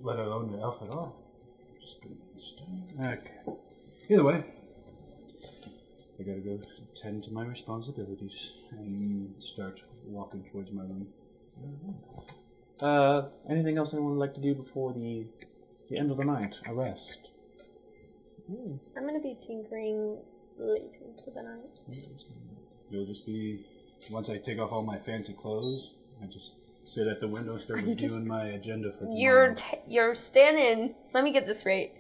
let alone an elf at all. Just been stone. Okay. Either way, I gotta go tend to my responsibilities and start walking towards my room. Anything else anyone would like to do before the end of the night? A rest? I'm gonna be tinkering late into the night. You'll just be, once I take off all my fancy clothes, I just sit at the window and start reviewing my agenda for tomorrow. You're standing, let me get this right.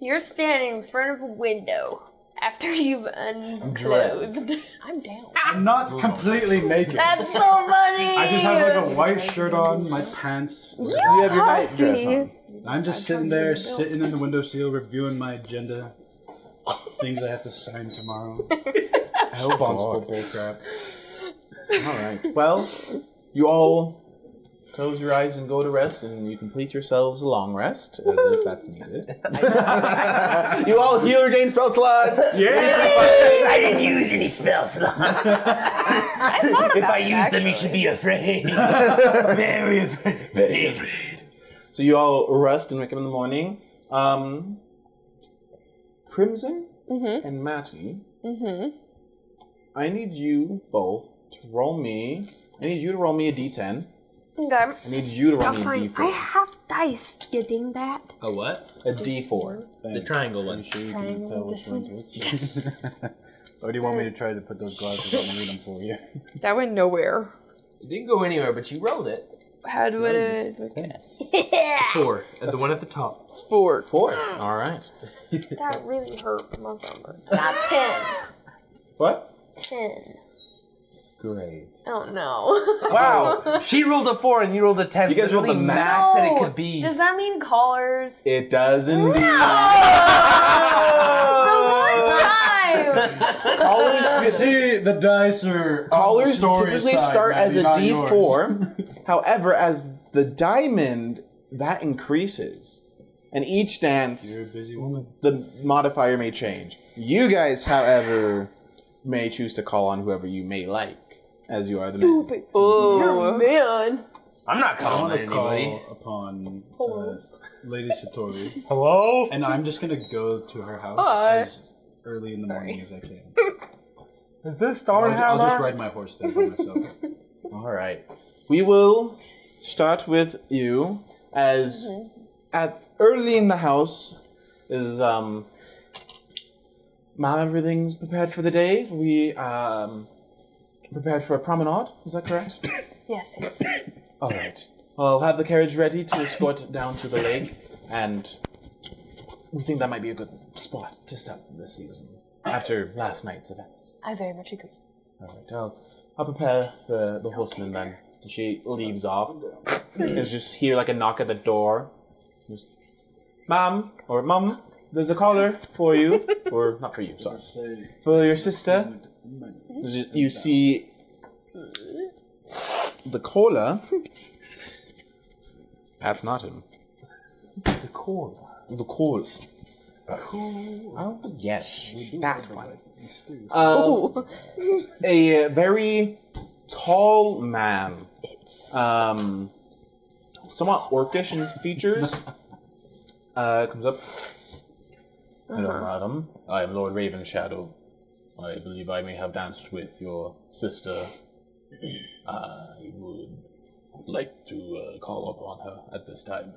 You're standing in front of a window after you've unclothed. I'm down. I'm not completely naked. That's so funny! I just have a white shirt on, my pants. You have your night dress on. I'm just sitting there, sitting in the windowsill, reviewing my agenda. Things I have to sign tomorrow. Responsible bullcrap. Alright. Well, you all close your eyes and go to rest, and you complete yourselves a long rest, as if that's needed. You all heal or gain spell slots! I didn't use any spell slots. If I use them, you should be afraid. Very afraid. Very afraid. So you all rest and wake up in the morning. Crimson and Matty, I need you both to roll me. I need you to roll me a d10. Okay. I need you to roll me a Fine. d4. I have dice, you dingbat. A what? A d4. The triangle one. Sure you can Triangle tell with which this one's one? which? Yes. Or do you want me to try to put those glasses on and read them for you? That went nowhere. It didn't go anywhere, but you rolled it. How do I look at 4. The one at the top. 4? 4. All right. That really hurt my stomach. Not 10. What? 10. Great. Oh no. Wow. She rolled a 4 and you rolled a 10. You guys rolled the Literally max. that it could be. Does that mean collars? It does indeed. The one Callers You see, the dice are. Callers Story's typically side, start Randy, as a not D4. However, as the diamond, that increases. And each dance, You're a busy woman. the modifier may change. You guys, however, may choose to call on whoever you may like, as you are the man. Stupid. Oh man. I'm not I calling want to anybody. call upon Hello. Lady Satori, Hello? and I'm just gonna go to her house Hi. as early in the morning as I can. Is this I'll Stonehammer? just ride my horse there by myself. All right. We will start with you, as at early in the house is everything's prepared for the day. We prepared for a promenade. Is that correct? Yes, yes. All right. I'll have the carriage ready to escort down to the lake, and we think that might be a good spot to start this season after last night's events. I very much agree. All right. I'll prepare the horseman then. She leaves off. There's just hear like a knock at the door. Just, Mom, there's a caller for you, or not for you. Sorry, for your sister. You see the caller. That's not him. The core. The caller. Oh yes, that one. A very tall man. Somewhat orcish in his features. Comes up. Hello, madam. I am Lord Ravenshadow. I believe I may have danced with your sister. I would like to call upon her at this time.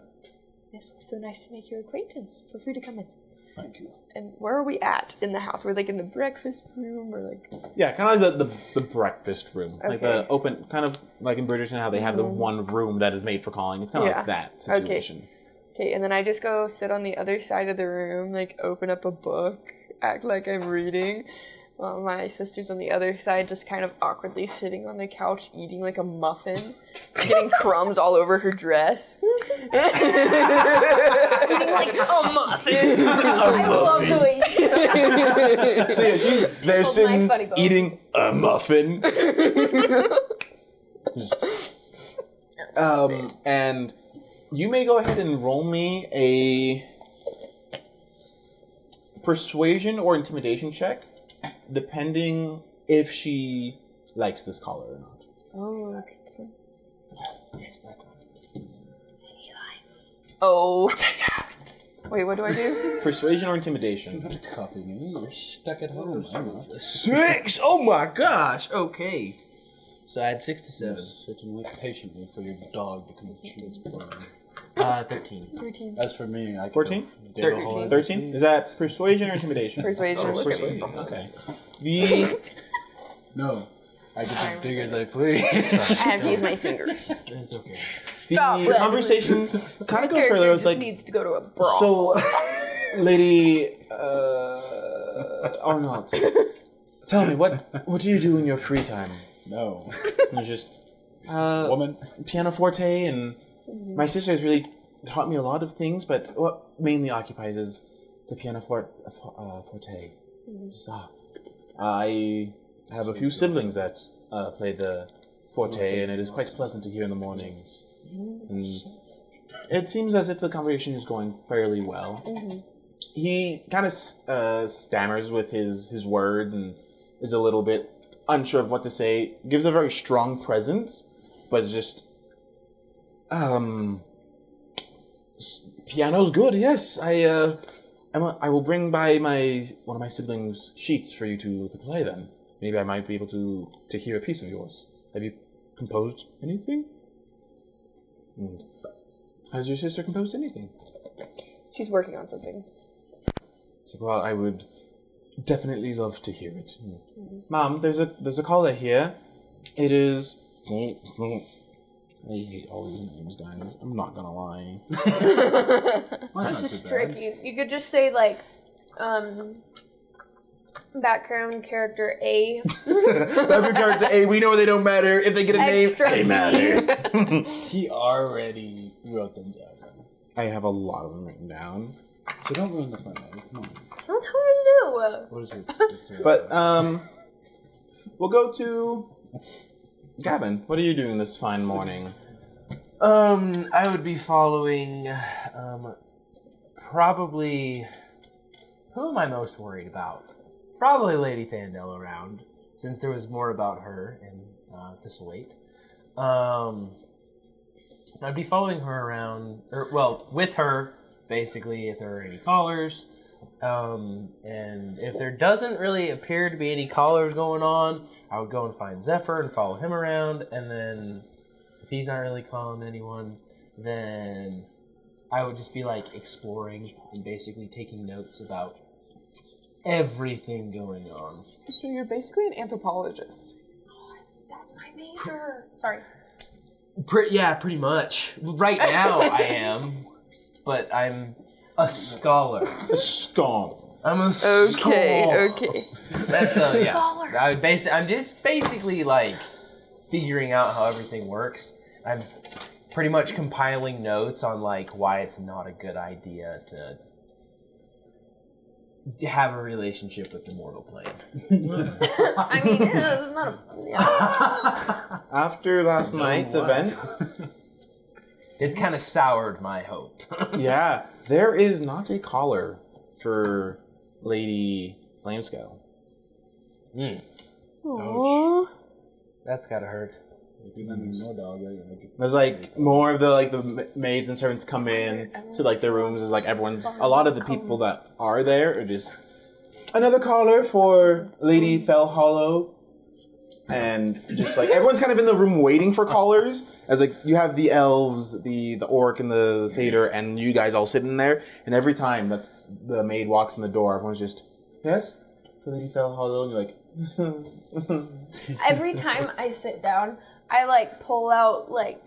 Yes, so nice to make your acquaintance. Feel free to come in. Thank you. And where are we at in the house? We're like in the breakfast room, or like? Yeah, kind of like the breakfast room, like the Okay. open, kind of like in Bridgerton, how they have the one room that is made for calling. It's kind of like that situation. Okay, and then I just go sit on the other side of the room, like open up a book, act like I'm reading, while my sister's on the other side, just kind of awkwardly sitting on the couch eating like a muffin, getting crumbs all over her dress. Eating like a muffin. I love the way you So yeah, she's there Oh, my sitting funny bone. eating a muffin. And you may go ahead and roll me a persuasion or intimidation check, depending if she likes this caller or not. Oh, okay. Yes, that one. Oh. Wait, what do I do? Persuasion or intimidation. Copy me. You're stuck at home. I'm not. 6! Oh my gosh! Okay. So I had 6 to 7. Sit and wait patiently for your dog to come and chew its bone. 13. 13. As for me, I 14? 13. 13? Is that persuasion or intimidation? Persuasion. Persuasion. Okay. The No, I get to dig as I please. I have to use my fingers. It's okay. the Stop it. conversation kind of goes further. It's like, needs to go to a brawl. so, Lady Arnold, tell me, what do you do in your free time? No. And it's just Woman. pianoforte, and my sister has really taught me a lot of things, but what mainly occupies is the pianoforte. I have a few siblings that play the forte, and it is quite pleasant to hear in the mornings. And it seems as if the conversation is going fairly well. He kind of stammers with his words and is a little bit unsure of what to say. Gives a very strong presence, but it's just piano's good. Yes, I will bring by one of my siblings' sheets for you to play. Then maybe I might be able to hear a piece of yours. Have you composed anything? And has your sister composed anything? She's working on something. It's like, well, I would definitely love to hear it. Mom, there's a caller here. It is. I hate all these names, guys. I'm not gonna lie. This is tricky. You could just say like, background character A. Background character A. We know they don't matter. If they get a name, Extra they B. matter. He already wrote them down. I have a lot of them written down. So don't ruin the fun, Eddie. Come on. Don't tell me what to What is it? But we'll go to Gavin. What are you doing this fine morning? I would be following, probably, who am I most worried about? Probably Lady Thandel around, since there was more about her in Thistlewait. I'd be following her around, with her, basically, if there are any callers. And if there doesn't really appear to be any callers going on, I would go and find Zephyr and follow him around, and then if he's not really calling anyone, then I would just be like exploring and basically taking notes about everything going on. So you're basically an anthropologist. That's my major. Sorry. Pretty much. Right now I am, but I'm a scholar. A scum. I'm a scholar. Okay. That's yeah. Scholar. I'm just basically like figuring out how everything works. I'm pretty much compiling notes on like why it's not a good idea to have a relationship with the mortal plane. I mean, it's not a... Yeah. After last night's event, It kind of soured my hope. yeah, there is not a caller for Lady Flamescale. Aww. That's gotta hurt. No dog. There's like more of the maids and servants come in to like their rooms. There's like a lot of the people that are there are just another caller for Lady Fell Hollow, and just like everyone's kind of in the room waiting for callers. As like you have the elves, the orc, and the satyr, and you guys all sitting there. And every time that's the maid walks in the door, everyone's just yes, for Lady Fell Hollow, and you're like. Every time I sit down, I like pull out like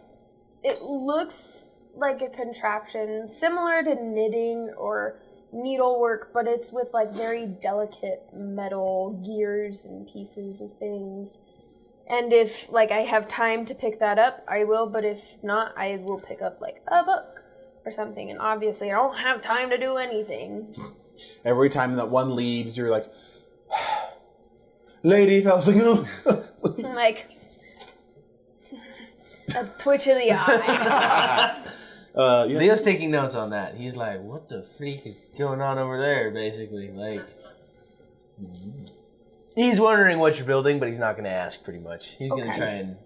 it looks like a contraption similar to knitting or needlework, but it's with like very delicate metal gears and pieces of things. And if like I have time to pick that up, I will, but if not, I will pick up like a book or something. And obviously I don't have time to do anything. Every time that one leaves, you're like, Lady Fell, like, no. Like a twitch of the eye. Leo's taking notes on that. He's like, what the freak is going on over there, basically. Like, he's wondering what you're building, but he's not going to ask, pretty much. He's going to try and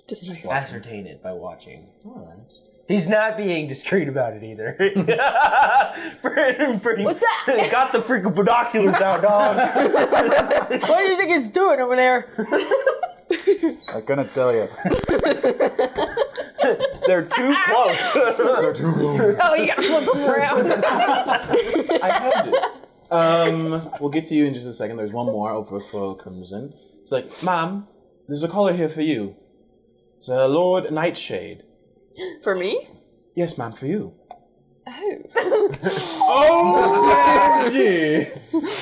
Just ascertain it by watching. Alright. He's not being discreet about it either. Pretty, What's that? Got the freaking binoculars out, dog. what do you think it's doing over there? I'm gonna tell you. They're too close. Oh, you gotta flip them around. I had it. We'll get to you in just a second. There's one more over for Crimson. It's like, Ma'am, there's a caller here for you. It's Lord Nightshade. For me? Yes, ma'am, for you. Oh.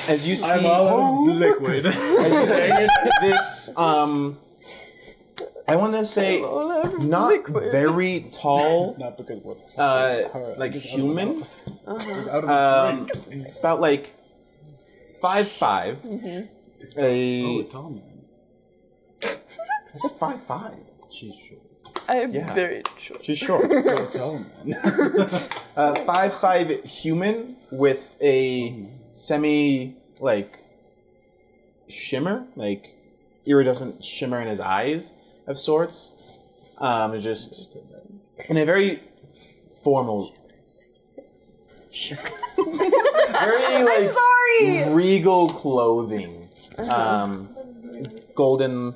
As you see, I'm all out of liquid. as you see this, I want to say, not very tall, Not because what? like human, Out of about like 5'5". A tall man. is it 5'5"? She's short. I'm Yeah. very short. She's short. So tall man. 5'5" human with a semi like shimmer, like iridescent shimmer in his eyes of sorts. Just in a very formal, very like Sorry. regal clothing. Golden,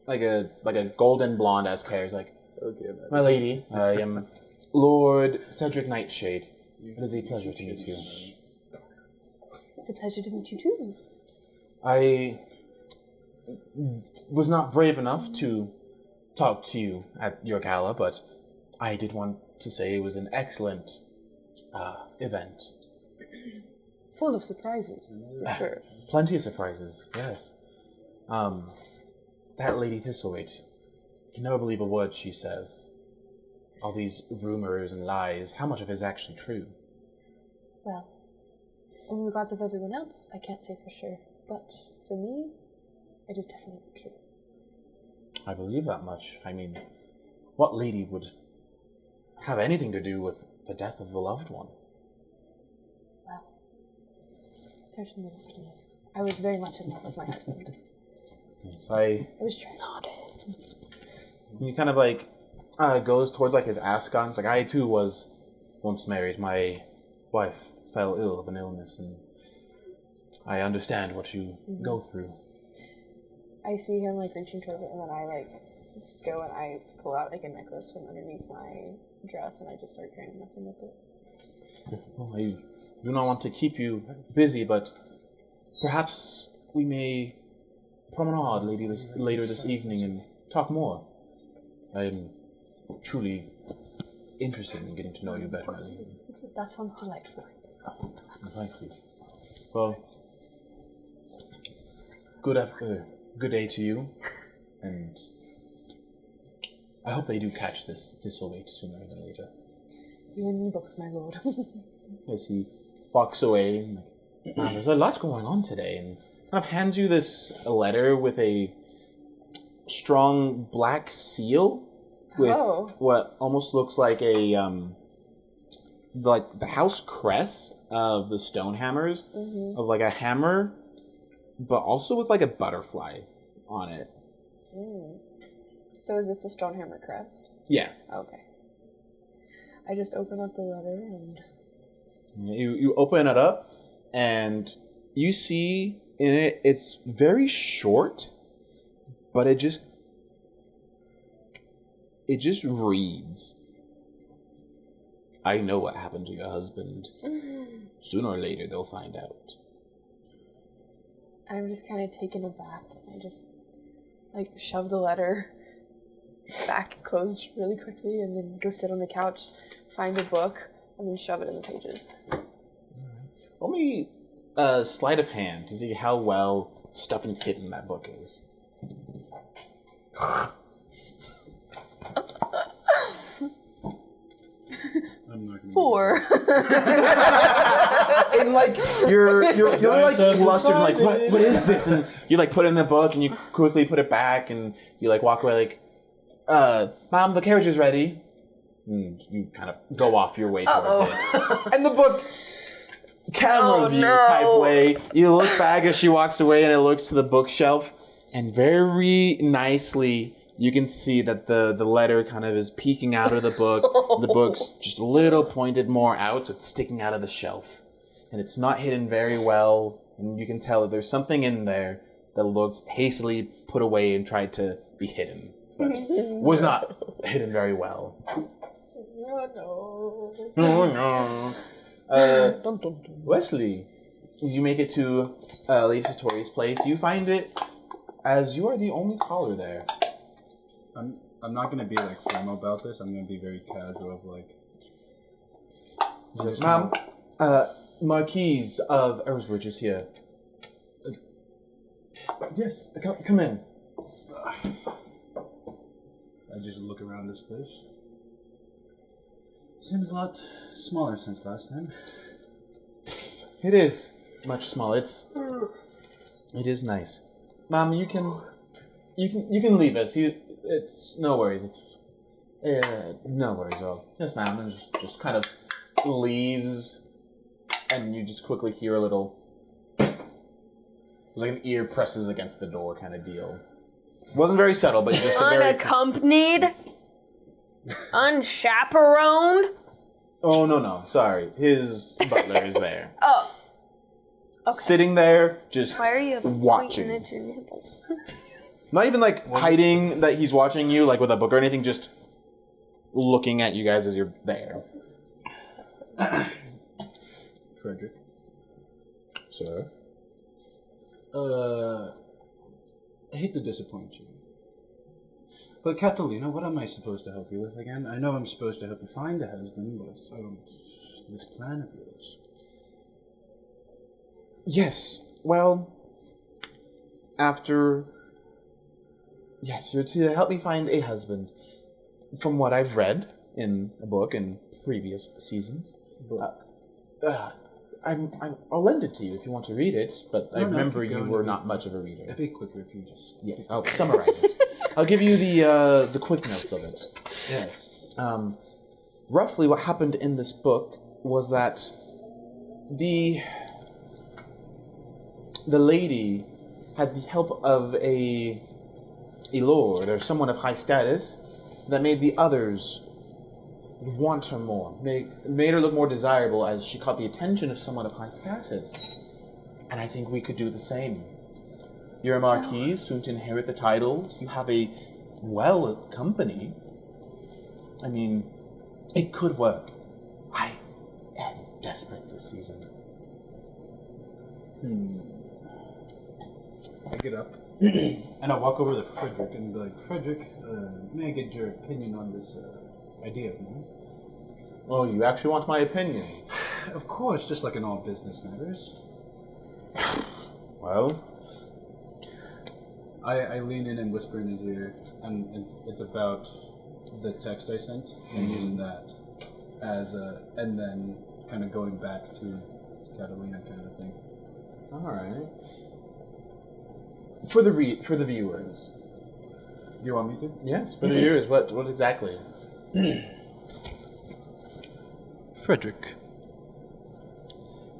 like a golden blonde-esque hair. It's like, Okay. my lady, I am Lord Cedric Nightshade. It is a pleasure to meet you. It's a pleasure to meet you too. I was not brave enough to talk to you at your gala, but I did want to say it was an excellent event. Full of surprises, for sure. Plenty of surprises, yes. That Lady Thistlewait, you can never believe a word she says. All these rumors and lies, how much of it is actually true? Well, In regards of everyone else, I can't say for sure. But for me, it is definitely true. I believe that much. I mean, what lady would have anything to do with the death of a loved one? Well, certainly not me. I was very much in love with my husband. Yes, I was trying hard. He kind of like goes towards like his ascot. It's like, I too was once married. My wife fell ill of an illness, and I understand what you go through. I see him like reaching towards it, and then I like go and I pull out like a necklace from underneath my dress, and I just start trying to mess with it. Well, I do not want to keep you busy, but perhaps we may promenade later this evening and talk more. I am truly interested in getting to know you better, Ellie. That sounds delightful. Thank you. Well, good day to you, and I hope they do catch this thistleweight sooner than later. You and me both, my lord. As he walks away, and like, there's a lot going on today, and kind of hands you this letter with a strong black seal with what almost looks like a like the house crest of the Stonehammers, of like a hammer, but also with like a butterfly on it. So is this the Stonehammer crest? Yeah. Okay. I just open up the letter and... You open it up, and you see in it, it's very short, but it just reads, I know what happened to your husband. Sooner or later, they'll find out. I'm just kind of taken aback. I just, like, shove the letter back closed really quickly and then go sit on the couch, find a book, and then shove it in the pages. Roll me a sleight of hand to see how well stuffed and hidden that book is. I'm not gonna 4. And like you're like flustered, like what is this? And you like put it in the book and you quickly put it back and you like walk away like, Mom, the carriage is ready. And you kind of go off your way towards it. And the book, camera view type way, you look back as she walks away and it looks to the bookshelf, and very nicely you can see that the letter kind of is peeking out of the book. The book's just a little pointed more out, so it's sticking out of the shelf. And it's not hidden very well, and you can tell that there's something in there that looks hastily put away and tried to be hidden, but was not hidden very well. Oh no. Wesley, as you make it to Lady Satori's place, you find it as you are the only caller there. I'm not gonna be like formal about this. I'm gonna be very casual of like. Ma'am, Marquise of Ersridge is here. Yes, come in. I just look around this place. Seems a lot smaller since last time. It is much smaller. It is nice. Ma'am, you can leave us. It's no worries. No worries at all. Yes, ma'am. And just kind of leaves, and you just quickly hear a little, like an ear presses against the door kind of deal. Wasn't very subtle, but just a very unaccompanied, unchaperoned. Oh no! Sorry, his butler is there. Oh. Okay. Sitting there, just Why are you watching. pointing at your nipples? Not even like hiding that he's watching you, like with a book or anything, just looking at you guys as you're there. Frederick. Sir? I hate to disappoint you. But Catalina, what am I supposed to help you with again? I know I'm supposed to help you find a husband, but this plan of yours. Yes, well, yes, you're to help me find a husband. From what I've read in a book in previous seasons, I'll lend it to you if you want to read it, but I remember keep you going, were it'd be- not much of a reader. It'd be quicker if you just... Yes, I'll summarize it. I'll give you the quick notes of it. Yes. Roughly what happened in this book was that the lady had the help of a lord or someone of high status that made the others want her more, made her look more desirable as she caught the attention of someone of high status. And I think we could do the same. You're a marquis, soon to inherit the title. You have a company. I mean, it could work. I am desperate this season. I get up and I walk over to Frederick and be like, Frederick, may I get your opinion on this idea of mine? Oh, you actually want my opinion? Of course, just like in all business matters. Well, I lean in and whisper in his ear, and it's about the text I sent, and using that as and then kind of going back to Catalina kind of thing. all right. For the viewers. Do you want me to? Yes, for the viewers. What exactly? Frederick,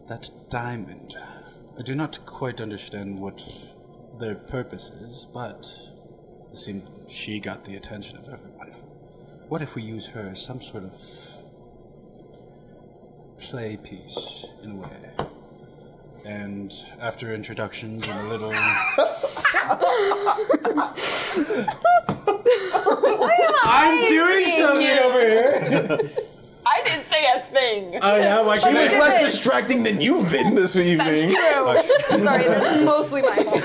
that diamond. I do not quite understand what their purpose is, but it seems she got the attention of everyone. What if we use her as some sort of play piece, in a way? And after introductions and a little... I'm doing something over here. I didn't say a thing. I know. She was did less it. distracting than you've been this evening. That's true. Sorry, that's mostly my fault.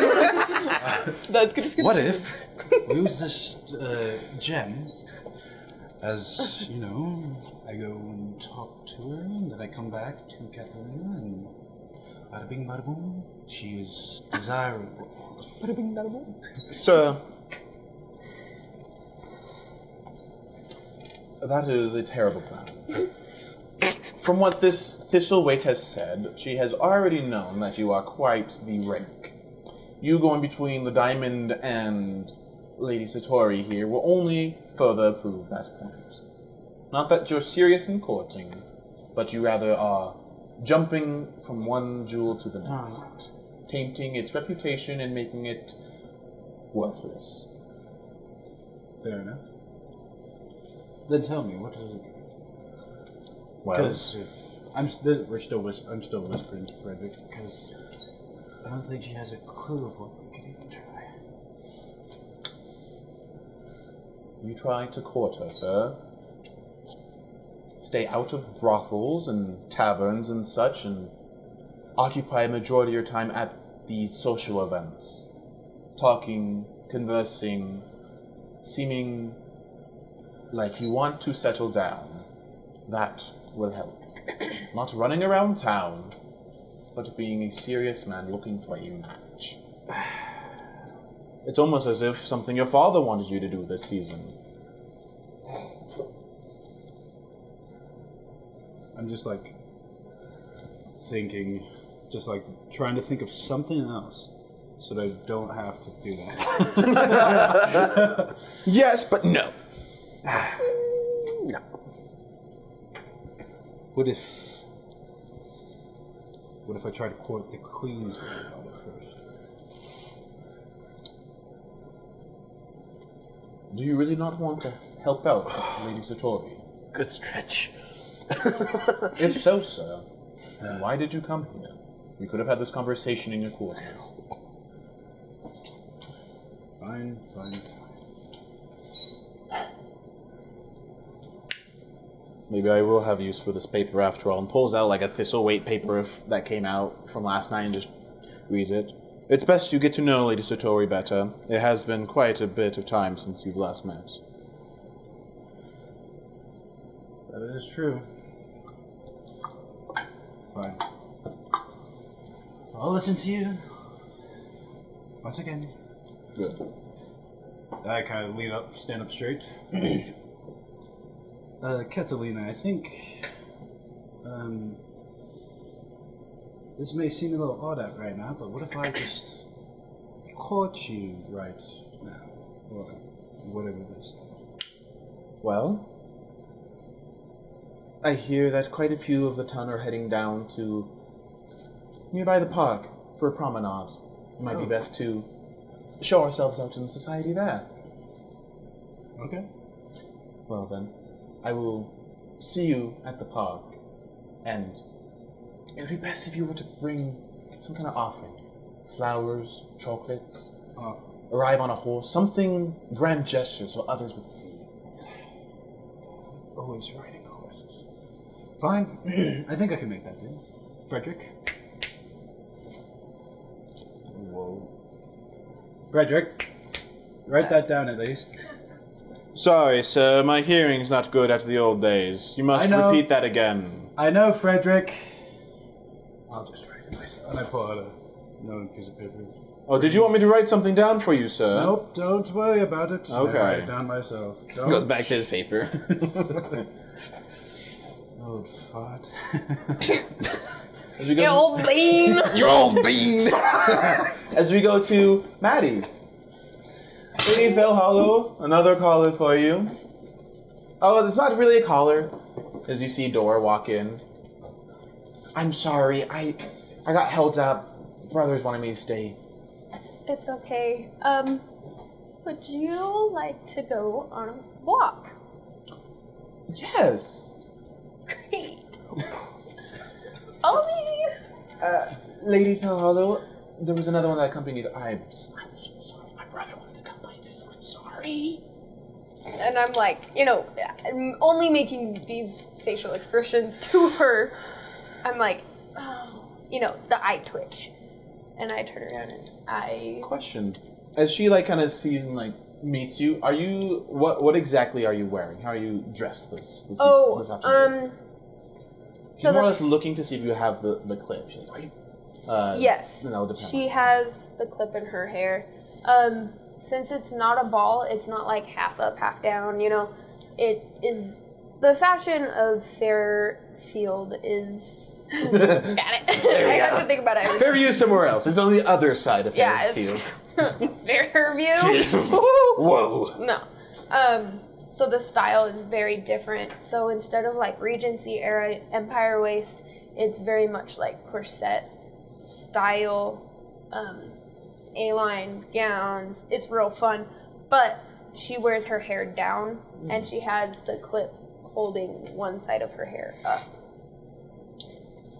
That's good. What if we use this gem as, you know, I go and talk to her, and then I come back to Catalina, and bada bing, bada boom, she is desirable. Bada bing, bada boom. Sir, that is a terrible plan. From what this Thistleweight has said, she has already known that you are quite the rake. You going between the diamond and Lady Satori here will only further prove that point. Not that you're serious in courting, but you rather are jumping from one jewel to the next, tainting its reputation and making it worthless. Fair enough. Then tell me, what does it? Well, Because I'm still whispering to Frederick, because I don't think she has a clue of what we could even try. you try to court her, sir. Stay out of brothels and taverns and such, and occupy a majority of your time at these social events. Talking, conversing, seeming like you want to settle down. That will help. Not running around town, but being a serious man looking for a match. It's almost as if something your father wanted you to do this season. I'm just like thinking, just like trying to think of something else so that I don't have to do that. Yes, but no. No. What if I try to court the Queen's granddaughter first? Do you really not want to help out Lady Satori? Good stretch. If so, sir, then why did you come here? We could have had this conversation in your quarters. Fine. Maybe I will have use for this paper after all, and pulls out like a Thistleweight paper that came out from last night and just reads it. It's best you get to know Lady Satori better. It has been quite a bit of time since you've last met. That is true. Fine. I'll listen to you. Once again. Good. I kind of lean up, stand up straight. Catalina, I think This may seem a little odd right now, but what if I just caught you right now? Or whatever it is. Well, I hear that quite a few of the ton are heading down to nearby the park for a promenade. It might be best to show ourselves out in society there. Okay. Well then, I will see you at the park, and it would be best if you were to bring some kind of offering. Flowers, chocolates, arrive on a horse, something grand gesture so others would see. Always riding horses. Fine. I think I can make that deal. Frederick. Whoa. Frederick. Write that down at least. Sorry, sir, my hearing's not good after the old days. You must repeat that again. I know, Frederick. I'll just write it myself. And I pull out a piece of paper. Oh, did you want me to write something down for you, sir? Nope, don't worry about it. Okay. I write it down myself. Don't. Goes back to his paper. Old fart. As we go You old bean! You old bean! As we go to Maddie. Lady Fell Hollow, another caller for you. Oh, it's not really a caller. As you see Dora walk in. I'm sorry, I got held up. Brothers wanted me to stay. It's okay. Would you like to go on a walk? Yes. Great. Follow me. Lady Fell Hollow, there was another one that accompanied. I'm so sorry. My brother wanted to come by too. I'm sorry. And I'm like, I'm only making these facial expressions to her. I'm like, oh, the eye twitch. And I turn around and Question. As she kind of sees and meets you, are you what exactly are you wearing? How are you dressed this afternoon? She's more or less looking to see if you have the clip. She's like, are you? Yes. Depend. She has the clip in her hair. Since it's not a ball, it's not like half up, half down, It is the fashion of Fairfield is got it. I have to think about it. Fairview is somewhere else. It's on the other side of Fairfield. Fairview? Whoa. No. So the style is very different. So instead of Regency era Empire waist, it's very much corset style, A-line gowns. It's real fun. But she wears her hair down, and she has the clip holding one side of her hair up.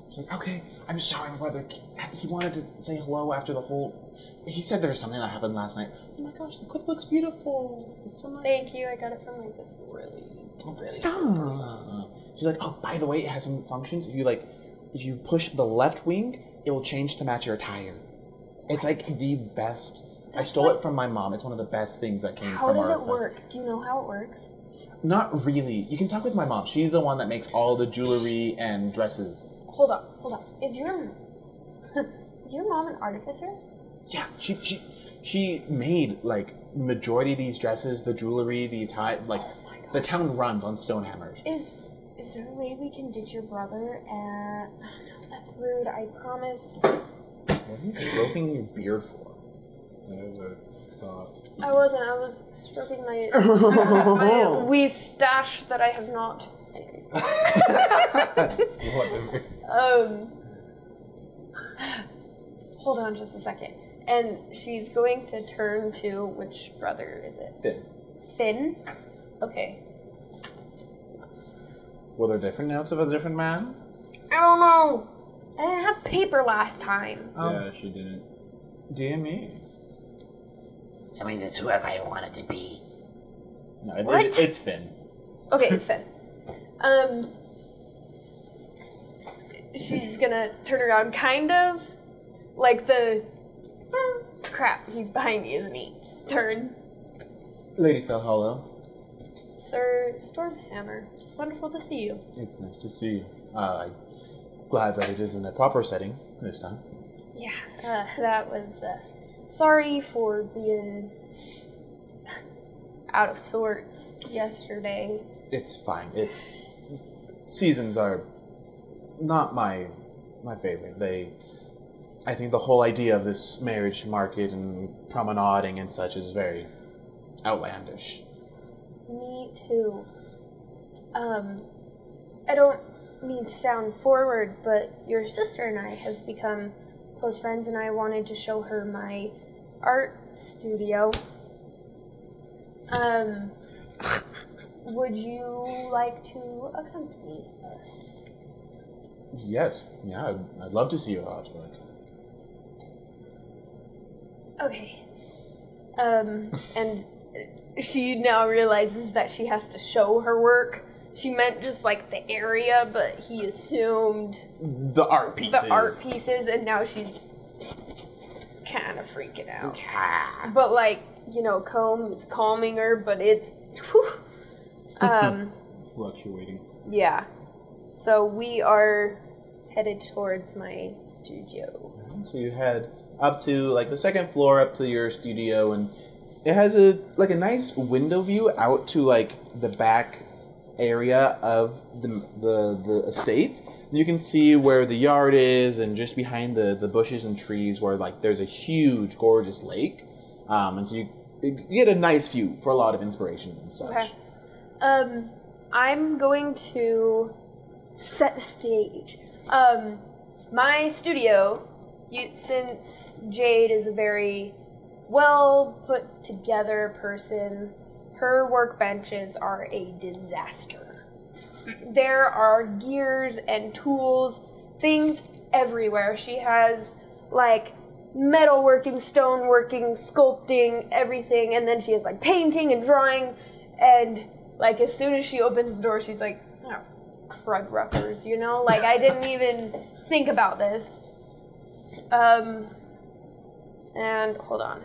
She's like, okay, I'm sorry, my brother. He wanted to say hello after the whole... He said there was something that happened last night. Oh my gosh, the clip looks beautiful. It's so nice. Thank you. I got it from this really Stop. She's like, oh, by the way, it has some functions. If you push the left wing, it will change to match your attire. It's the best. I stole it from my mom. It's one of the best things that came from our How does it work? Do you know how it works? Not really. You can talk with my mom. She's the one that makes all the jewelry and dresses. Hold on. Is your mom an artificer? Yeah, she made majority of these dresses, the jewelry, the attire. The town runs on Stonehammer. Is there a way we can ditch your brother? No, that's rude. I promise. What are you stroking your beard for? I wasn't. I was stroking my wee stash that I have not. Anyways. Whatever. Hold on just a second. And she's going to turn to which brother is it? Finn. Finn? Okay. Were there different notes of a different man? I don't know. I didn't have paper last time. Yeah, she didn't. Dear me. I mean, it's whoever I want it to be. No, What? It's Finn. Okay, it's Finn. She's gonna turn around, kind of like the crap. He's behind me, isn't he? Turn, Lady Fell Hollow. Sir Stormhammer. It's wonderful to see you. It's nice to see you. I'm glad that it is in a proper setting this time. Yeah, that was. Sorry for being out of sorts yesterday. It's fine. Seasons are not my my favorite. I think the whole idea of this marriage market and promenading and such is very outlandish. Me too. I don't mean to sound forward, but your sister and I have become close friends, and I wanted to show her my art studio. Would you like to accompany us? Yes, yeah, I'd love to see your artwork. Okay. And she now realizes that she has to show her work. She meant just like the area, but he assumed The art pieces. and now she's kind of freaking out. But like, comb is calming her, but it's Fluctuating. yeah. So we are headed towards my studio. So you head up to like the second floor up to your studio, and it has a nice window view out to like the back area of the estate. You can see where the yard is, and just behind the bushes and trees where like there's a huge, gorgeous lake. And so you get a nice view for a lot of inspiration and such. Okay. I'm going to set the stage. My studio, since Jade is a very well put together person, her workbenches are a disaster. There are gears and tools, things everywhere. She has like metalworking, stoneworking, sculpting, everything, and then she has like painting and drawing, and like as soon as she opens the door, she's like, oh, crud ruffers, Like I didn't even think about this. And hold on.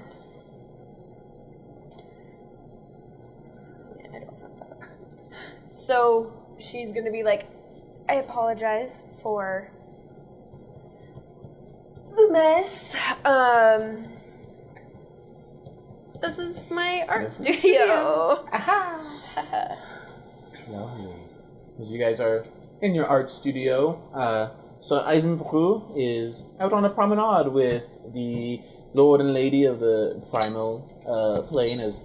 Yeah, I don't have that. So she's gonna be like, I apologize for the mess. This is my art studio. Lovely. As you guys are in your art studio, so Eisenbru is out on a promenade with the Lord and Lady of the Primal Plane, is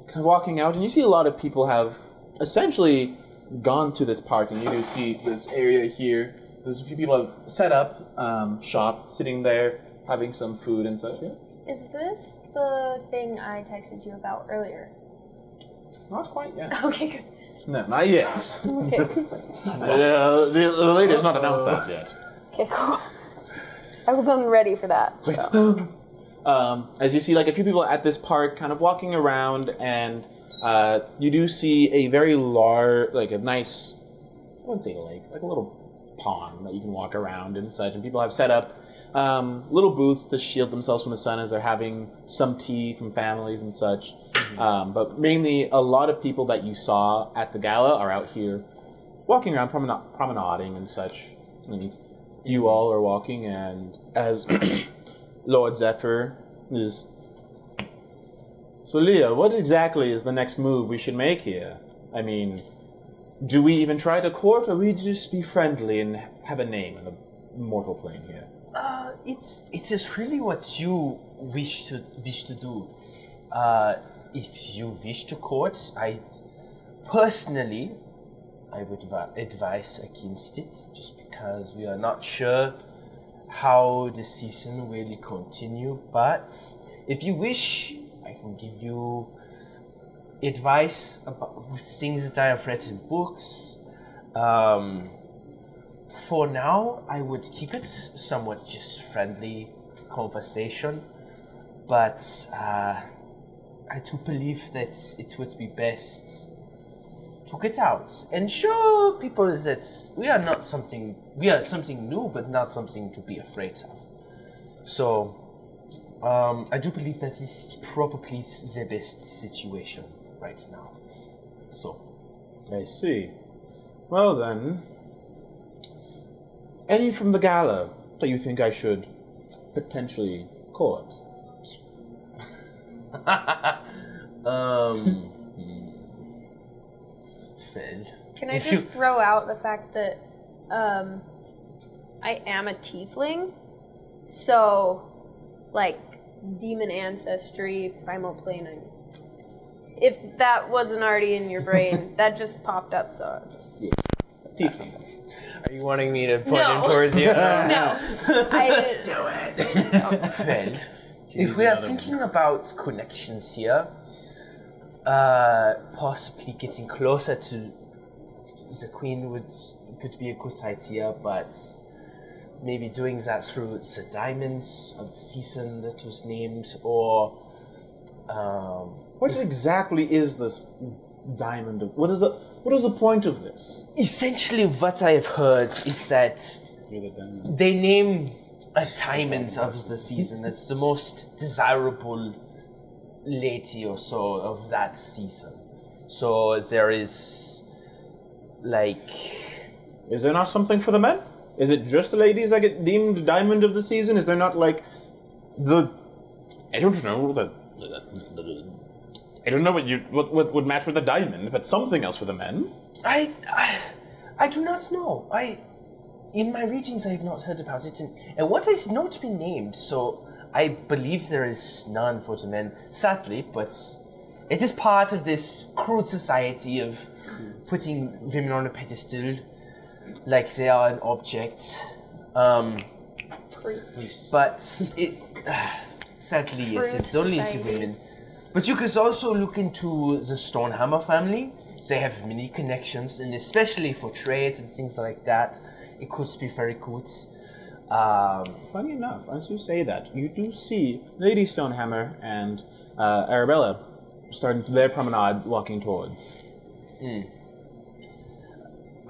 kind of walking out, and you see a lot of people have essentially gone to this park, and you do see this area here. There's a few people have set up shop, sitting there, having some food and such. Yeah? Is this the thing I texted you about earlier? Not quite yet. Okay, good. No, not yet. Okay. The lady has not announced that yet. Okay, cool. I was unready for that. So. As you see, like a few people at this park, kind of walking around, and you do see a very large, like a nice, I wouldn't say lake, like a little pond that you can walk around and such. And people have set up little booths to shield themselves from the sun as they're having some tea from families and such. But mainly, a lot of people that you saw at the gala are out here walking around, promenading and such. And you all are walking, and as Lord Zephyr is... So, Leah, what exactly is the next move we should make here? I mean, do we even try to court, or we just be friendly and have a name in the mortal plane here? It is really what you wish to do. If you wish to court, I would advise against it, just because we are not sure how the season will continue. But if you wish, I can give you advice about things that I have read in books. For now, I would keep it somewhat just friendly conversation, but I do believe that it would be best to get out and show people that we are something new, but not something to be afraid of. So, I do believe that this is probably the best situation right now. So, I see. Well then, any from the gala that you think I should potentially court? Can I just throw out the fact that I am a tiefling, so like demon ancestry, primal plane. If that wasn't already in your brain, that just popped up. So I just Tiefling. Are you wanting me to point No. him towards you? no. I Well, if we are thinking about connections here, possibly getting closer to the Queen would be a good idea, but maybe doing that through the diamonds of the season that was named, or What exactly is this diamond? What is the point of this? essentially what I have heard is that they name a diamond of the season as the most desirable lady or so of that season. So there is, like... Is there not something for the men? Is it just the ladies that get deemed diamond of the season? Is there not like the... I don't know, I don't know what would match with a diamond, but something else for the men? I do not know. In my readings I have not heard about it, and what has not been named, so I believe there is none for the men, sadly, but it is part of this crude society of putting women on a pedestal like they are an object. But it sadly, yes, it's only the women. But you could also look into the Stonehammer family. They have many connections, and especially for trades and things like that, it could be very good. Funny enough, as you say that, you do see Lady Stonehammer and Arabella starting their promenade walking towards.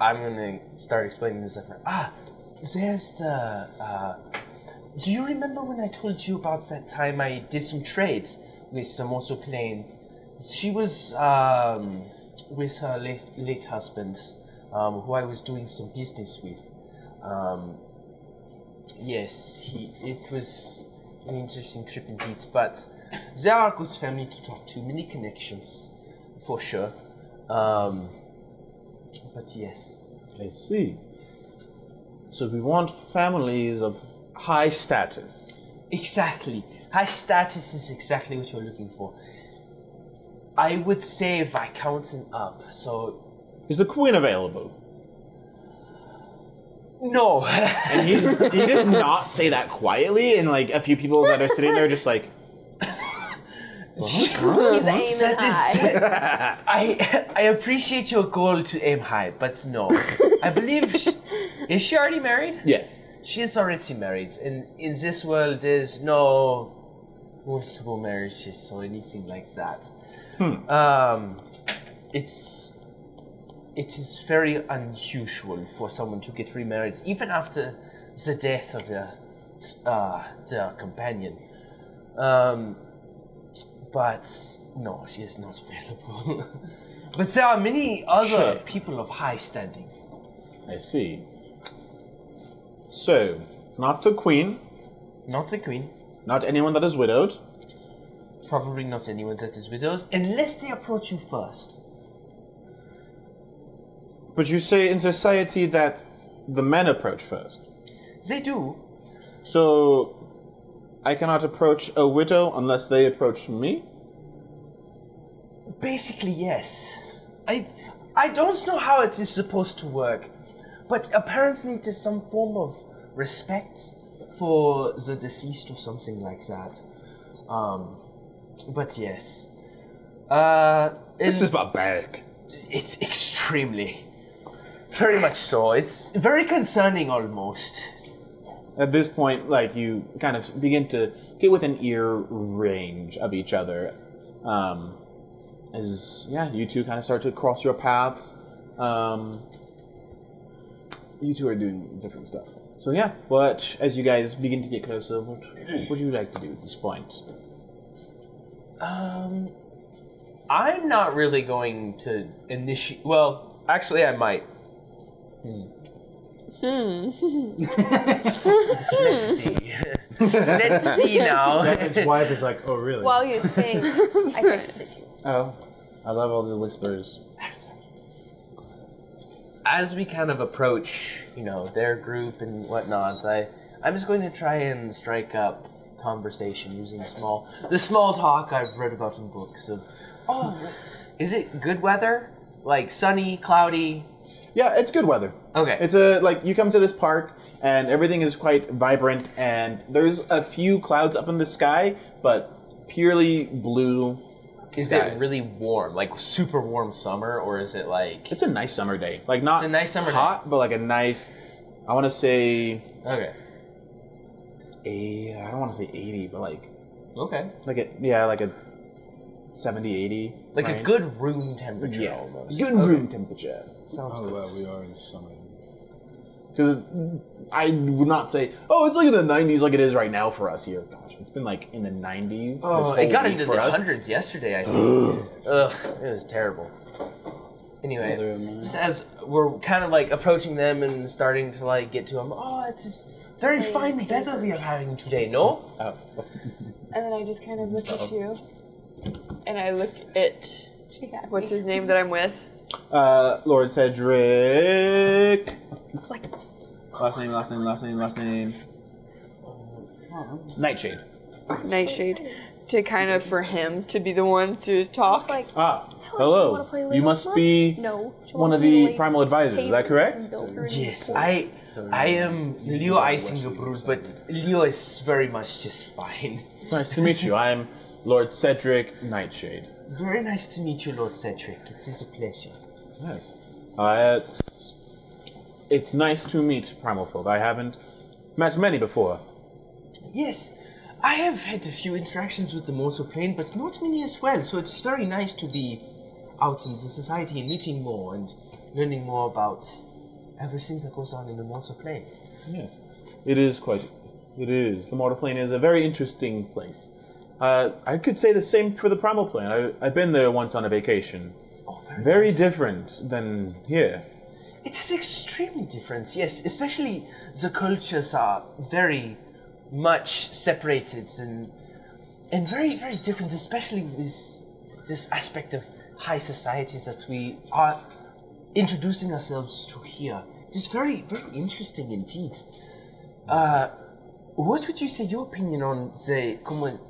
I'm gonna start explaining this. There's the... do you remember when I told you about that time I did some trades with the motor plane? She was with her late husband, who I was doing some business with. Yes, it was an interesting trip indeed, but they are a good family to talk to, many connections, for sure. But yes. I see. So we want families of high status. Exactly. High status is exactly what you're looking for. I would say Viscounting up, so... Is the Queen available? No. And he does not say that quietly, and like a few people that are sitting there just like... he's aiming high. I appreciate your goal to aim high, but no. I believe... is she already married? Yes. She is already married, and in this world there's no multiple marriages or anything like that. It is very unusual for someone to get remarried, even after the death of their companion. But no, she is not available. But there are many other people of high standing. I see. So, not the Queen. Not the Queen. Not anyone that is widowed. Probably not anyone that is widows, unless they approach you first. But you say in society that the men approach first. They do. So, I cannot approach a widow unless they approach me? Basically, yes. I don't know how it is supposed to work, but apparently there's some form of respect for the deceased or something like that. But yes. This is barbaric. It's extremely. Very much so. It's very concerning almost. At this point, like, you kind of begin to get within ear range of each other. You two kind of start to cross your paths. You two are doing different stuff. So yeah, but as you guys begin to get closer, what would you like to do at this point? I'm not really going to initiate. Well, actually, I might. Let's see. Let's see now. His wife is like, oh, really? While you think, I texted you. Oh, I love all the whispers. as we kind of approach, their group and whatnot, I'm just going to try and strike up conversation using the small talk I've read about in books of, is it good weather? Like sunny, cloudy? Yeah, it's good weather. Okay. It's you come to this park and everything is quite vibrant and there's a few clouds up in the sky, but purely blue Is skies. it really warm, like super warm summer, or is it like... It's a nice summer day. Like not It's a nice summer hot, but like a nice, I want to say, Okay. I don't want to say 80, but like Okay. like a 70, 80. Like a range. good room temperature Yeah. almost. Good room temperature. Sounds Oh, good. well, we are in summer. Because I would not say, it's like in the 90s like it is right now for us here. Gosh, it's been like in the 90s this whole it got week into for the us. hundreds yesterday, I think. Ugh, it was terrible. Anyway, Mother of mine. just as we're kind of like approaching them and starting to like get to them, it's this very fine weather we are having today, no? And then I just kind of look at you, and I look at what's his name that I'm with. Lord Cedric. It's like Last name. Nightshade. Nightshade, to kind of for him to be the one to talk. like Hello. You must be no. one of the primal advisors, is that correct? Yes, I am Leo Isingerbrud, but Leo is very much just fine. Nice to meet you. I'm Lord Cedric Nightshade. Very nice to meet you, Lord Cedric. It is a pleasure. Yes. It's nice to meet primal folk. I haven't met many before. Yes, I have had a few interactions with the mortal plane, but not many as well, so it's very nice to be out in the society and meeting more and learning more about everything that goes on in the mortal plane. Yes. It is. The mortal plane is a very interesting place. I could say the same for the primal plane. I've been there once on a vacation. Oh, Very nice. different than here. It is extremely different, yes. Especially the cultures are very much separated and very, very different, especially with this aspect of high society that we are introducing ourselves to here. It is very, very interesting indeed. What would you say your opinion on the como...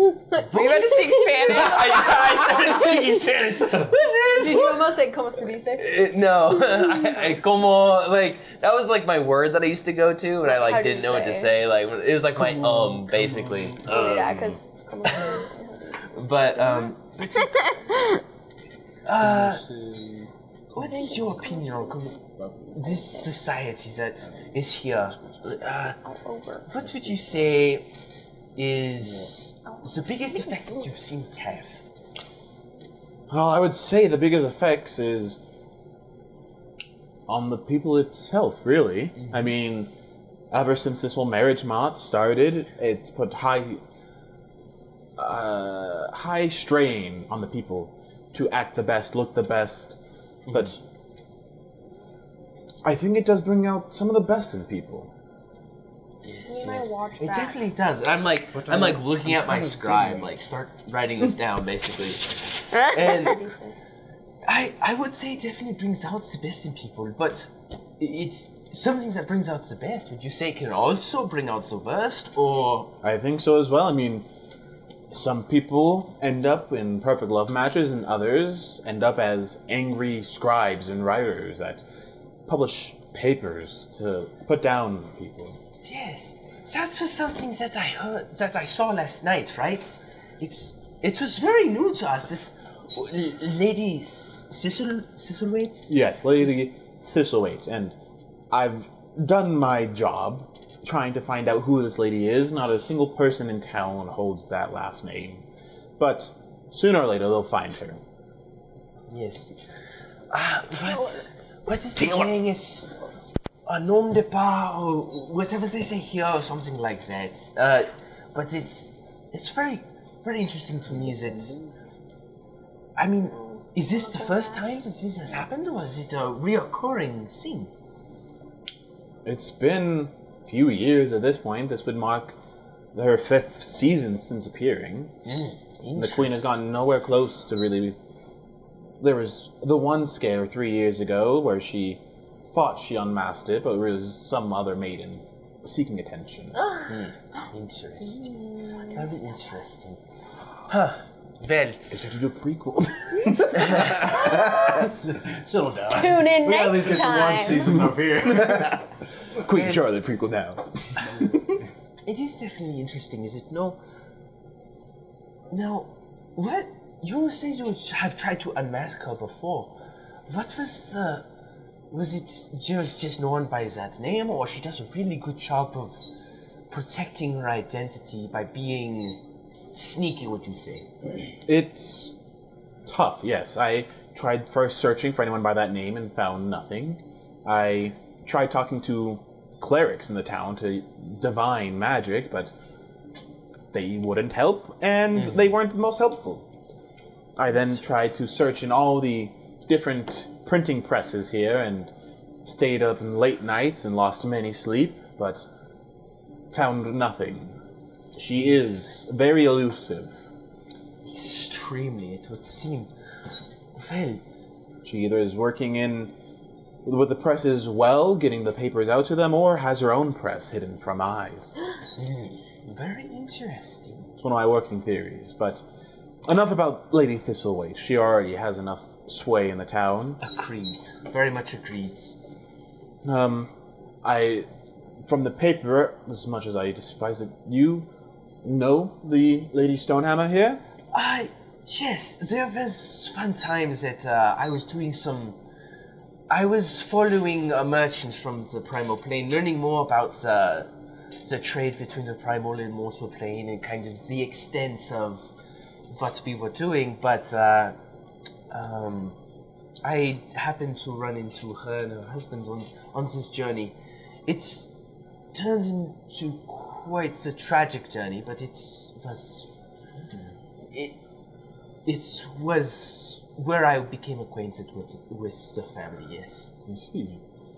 Are you about to speak Spanish? I started speaking Spanish. Did you almost say como se dice? No, como, like, that was like my word that I used to go to, but I like How do didn't you know what to say? say. Like, it was like my basically. Yeah, because como se dice. But what's your opinion on this society that is here? What would you say is the biggest effect that you've seen it have? Well, I would say the biggest effects is on the people itself, really. I mean, ever since this whole marriage mott started, it's put high strain on the people to act the best, look the best. But I think it does bring out some of the best in people. It definitely does. I'm like looking at my scribe, like start writing this down basically. And I would say it definitely brings out the best in people, but it's some things that brings out the best. Would you say it can also bring out the worst, or? I think so as well. I mean, some people end up in perfect love matches, and others end up as angry scribes and writers that publish papers to put down people. Yes, that was something that I heard, that I saw last night, right? It was very new to us. This Lady Thistlethwaite? Yes, Lady Thistlethwaite, and I've done my job trying to find out who this lady is. Not a single person in town holds that last name, but sooner or later they'll find her. Yes. What is the saying is a nom de pas, or whatever they say here, or something like that. But it's very, very interesting to me that, I mean, is this the first time that this has happened, or is it a reoccurring thing? It's been a few years at this point. This would mark her 5th season since appearing. And the Queen has gotten nowhere close to really there was the one scare 3 years ago where she thought she unmasked it, but it was some other maiden seeking attention. Interesting. Very interesting. Huh. Well, Guess we have to do a prequel. settle down. Tune in We at next least get one time. season over here. Queen Charlotte prequel now. It is definitely interesting, is it? No. Now, what you said you have tried to unmask her before. What was the? Was it just known by that name, or she does a really good job of protecting her identity by being sneaky? Would you say? It's tough, yes. I tried first searching for anyone by that name and found nothing. I tried talking to clerics in the town to divine magic, but they wouldn't help, and they weren't the most helpful. I then tried to search in all the different printing presses here and stayed up in late nights and lost many sleep, but found nothing. She is very elusive. Extremely, it would seem. Well, She either is working in with the presses well, getting the papers out to them, or has her own press hidden from eyes. very interesting. It's one of my working theories, but enough about Lady Thistleweight. She already has enough sway in the town. Agreed. Very much agreed. From the paper, as much as I despise it, you know the Lady Stonehammer here? Yes, there was one time that I was doing I was following a merchant from the Primal Plane, learning more about the trade between the Primal and Mortal Plane and kind of the extent of what we were doing, but I happened to run into her and her husband on this journey. It turned into quite a tragic journey, but it was where I became acquainted with the family, yes. I see.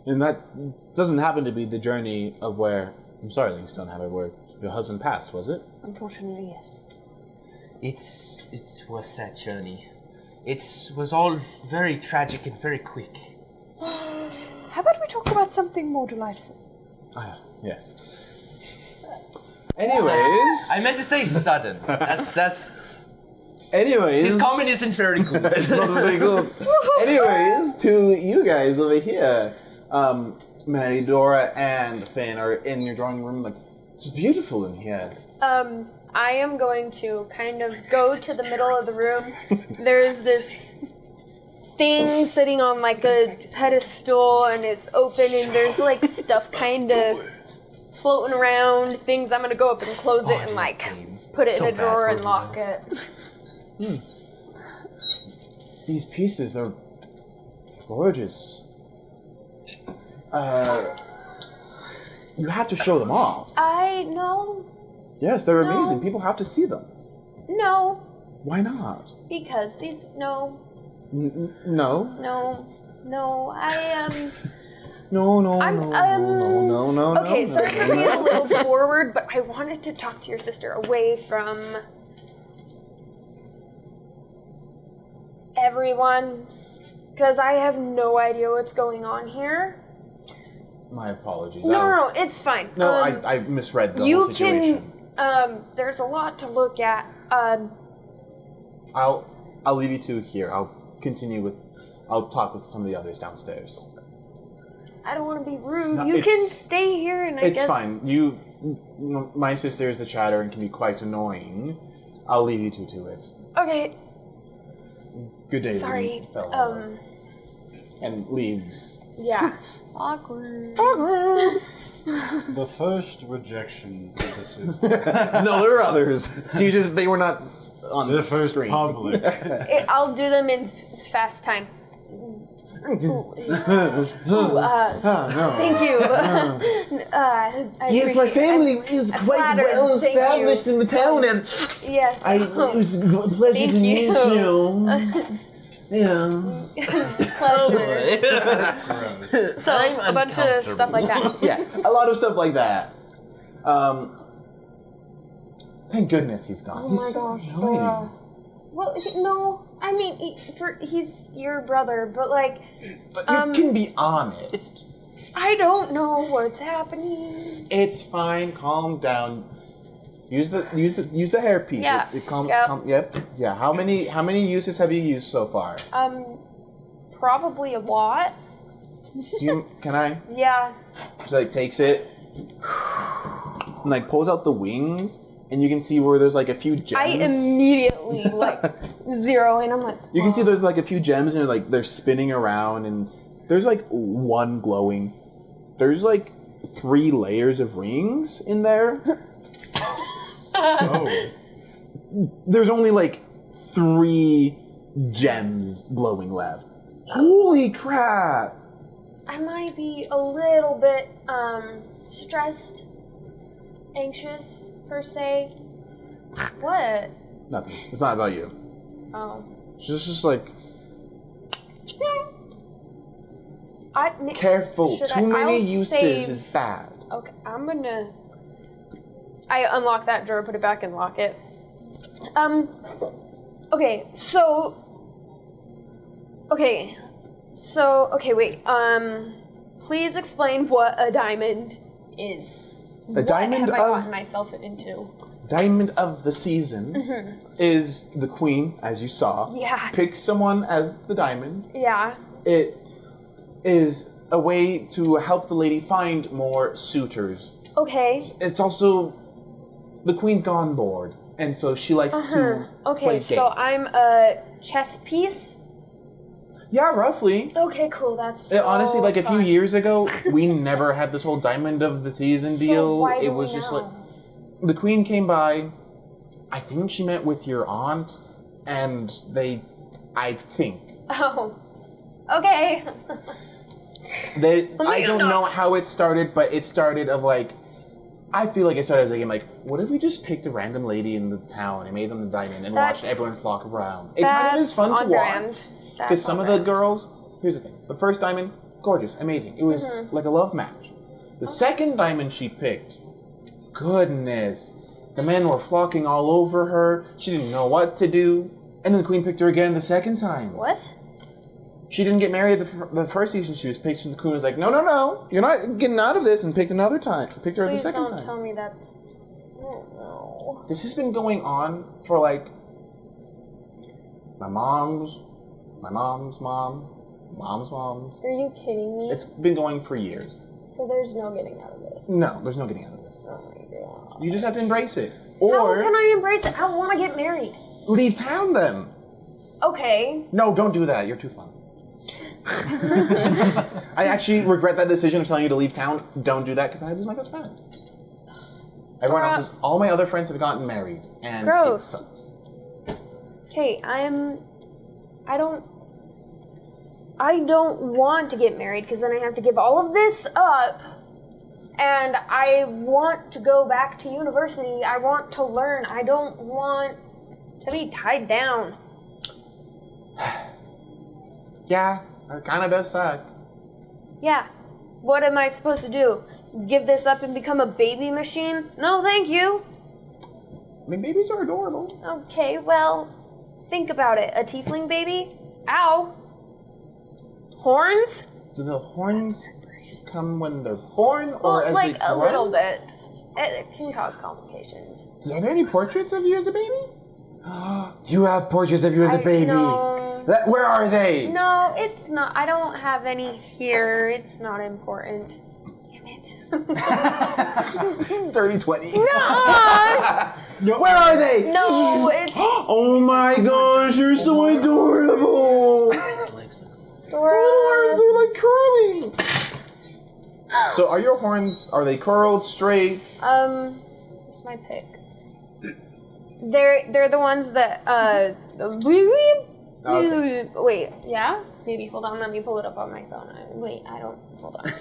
And that doesn't happen to be the journey of where, I'm sorry, Lady Stonehammer, where your husband passed, was it? Unfortunately, yes. It was that journey. It was all very tragic and very quick. How about we talk about something more delightful? Yes. Anyways, I meant to say sudden. That's anyways, his comment isn't very good. it's not very good. Anyways, to you guys over here, Maddie, Dora, and Finn are in your drawing room. Like, it's beautiful in here. I am going to kind of go to the middle of the room. There's this thing sitting on like a pedestal, and it's open, and there's like stuff kind of floating around. Things. I'm gonna go up and close it and like put it in a drawer and lock it. These pieces, they're gorgeous. You have to show them off. I know. Yes, they're No. amazing. People have to see them. No, Why not? because these. No, No. no. I No, no, I'm, no, no, no, no, no. Okay, no, sorry no, for being no. a little forward, but I wanted to talk to your sister away from everyone, because I have no idea what's going on here. My apologies. No, it's fine. No, I misread the you whole situation. There's a lot to look at. I'll leave you two here. I'll talk with some of the others downstairs. I don't want to be rude. No, You can it's- stay here, and I It's guess fine. My sister is the chatter and can be quite annoying. I'll leave you two to it. Okay. Good day, Sorry. lady fellow. And leaves. Yeah. Awkward. The first rejection of the city. No, there are others. They were not on The first screen. public. I'll do them in fast time. No. Thank you. I Yes, my appreciate it. family is I'm quite flattered. well Thank established you. in the town, and Yes. it was a pleasure Thank to meet you. you. Yeah. Pleasure. So a bunch of stuff like that. Yeah, a lot of stuff like that. Thank goodness he's gone. Oh He's my so gosh, annoying. Dora. Well, no. I mean, he's your brother, but like. But you can be honest. I don't know what's happening. It's fine. Calm down. Use the hairpiece. Yeah. It calms. Yep. Yep. Yeah. How many uses have you used so far? Probably a lot. Can I? Yeah. She like takes it and like pulls out the wings, and you can see where there's like a few gems. I immediately like zero in. I'm like. You can see there's like a few gems, and they're spinning around, and there's like one glowing. There's like 3 layers of rings in there. Oh. There's only like 3 gems glowing left. Holy crap! I might be a little bit stressed, anxious per se. What? Nothing. It's not about you. Oh. She's just like, careful. Should Too many I'll uses save. is bad. Okay, I'm gonna. I unlock that drawer, put it back, and lock it. Okay, so. Okay, wait. Please explain what a diamond is. A diamond what have I of gotten myself into? Diamond of the season is the queen, as you saw. Yeah. Pick someone as the diamond. Yeah. It is a way to help the lady find more suitors. Okay. It's also the queen's gone bored, and so she likes to play Okay, games. so I'm a chess piece. Yeah, roughly. Okay, cool. That's Honestly, like a few fun. years ago, we never had this whole diamond of the season deal. So why do It was we just now? like the queen came by. I think she met with your aunt, and I think Oh. Okay. I don't know how it started, but it started of like. I feel like it started as a game like, what if we just picked a random lady in the town and made them the diamond and watched everyone flock around? It kind of is fun to watch. Because some of the girls, here's the thing. The first diamond, gorgeous, amazing. It was like a love match. The second diamond she picked, goodness. The men were flocking all over her. She didn't know what to do. And then the queen picked her again the second time. What? She didn't get married the first season she was picked, so the queen was like, no, you're not getting out of this, and picked another time. Picked her the second time. Please don't tell me that's... Oh, no. This has been going on for like my mom's mom. Are you kidding me? It's been going for years. So there's no getting out of this. No, there's no getting out of this. Oh my god. You just have to embrace it. How Or can I embrace it? I don't want to get married. leave town then. Okay. No, don't do that. You're too fun. I actually regret that decision of telling you to leave town. Don't do that because I lose my best friend. Everyone else is, all my other friends have gotten married, and Gross. it sucks. Okay, I don't want to get married because then I have to give all of this up. And I want to go back to university. I want to learn. I don't want to be tied down. Yeah, that kind of does suck. Yeah. What am I supposed to do? Give this up and become a baby machine? No, thank you. I mean, babies are adorable. Okay, well, think about it. A tiefling baby? Ow. Horns? Do the horns come when they're born, or Well, as like they grow? a little bit. It can cause complications. Are there any portraits of you as a baby? You have portraits of you as a baby. No. Where are they? No, it's not. I don't have any here. It's not important. Damn it. Dirty 20. No! Where are they? No, it's Oh my gosh, you're so adorable. Dora. Horns are like curling. So are your horns, are they curled, straight? It's my pick. They're the ones that, Okay. Wait, yeah? Maybe, hold on, let me pull it up on my phone. Hold on.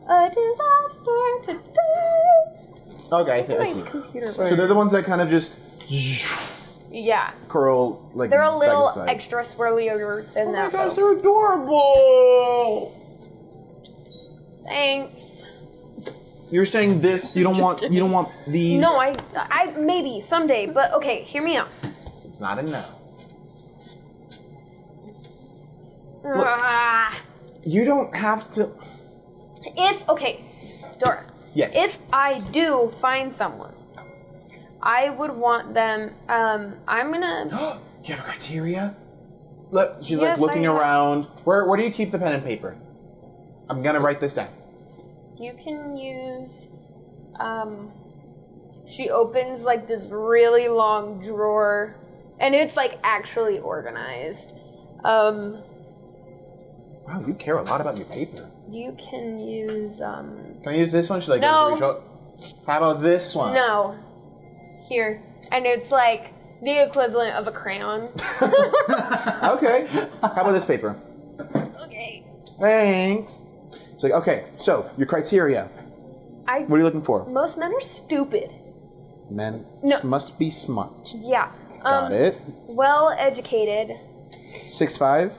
A disaster today. Okay, I see. Computer So they're the ones that kind of just Yeah. curl like They're a back little to side. extra swirlier than that. Gosh, though. they're adorable. Thanks. You're saying this. You don't want these. No, I maybe someday, but okay, hear me out. It's not a no. Ah. You don't have to. Okay, Dora. Yes. If I do find someone, I would want them. I'm gonna. You have a criteria? Look, she's like Yes, looking I have. around. Where do you keep the pen and paper? I'm gonna write this down. You can use. She opens like this really long drawer, and it's like actually organized. Wow, you care a lot about your paper. You can use. Can I use this one? She's like, No. How about this one? No. Here, and it's like the equivalent of a crayon. Okay. How about this paper? Okay. Thanks. It's like, okay, so your criteria. What are you looking for? Most men are stupid. Men No. must be smart. Yeah. Got it. Well educated. 6'5".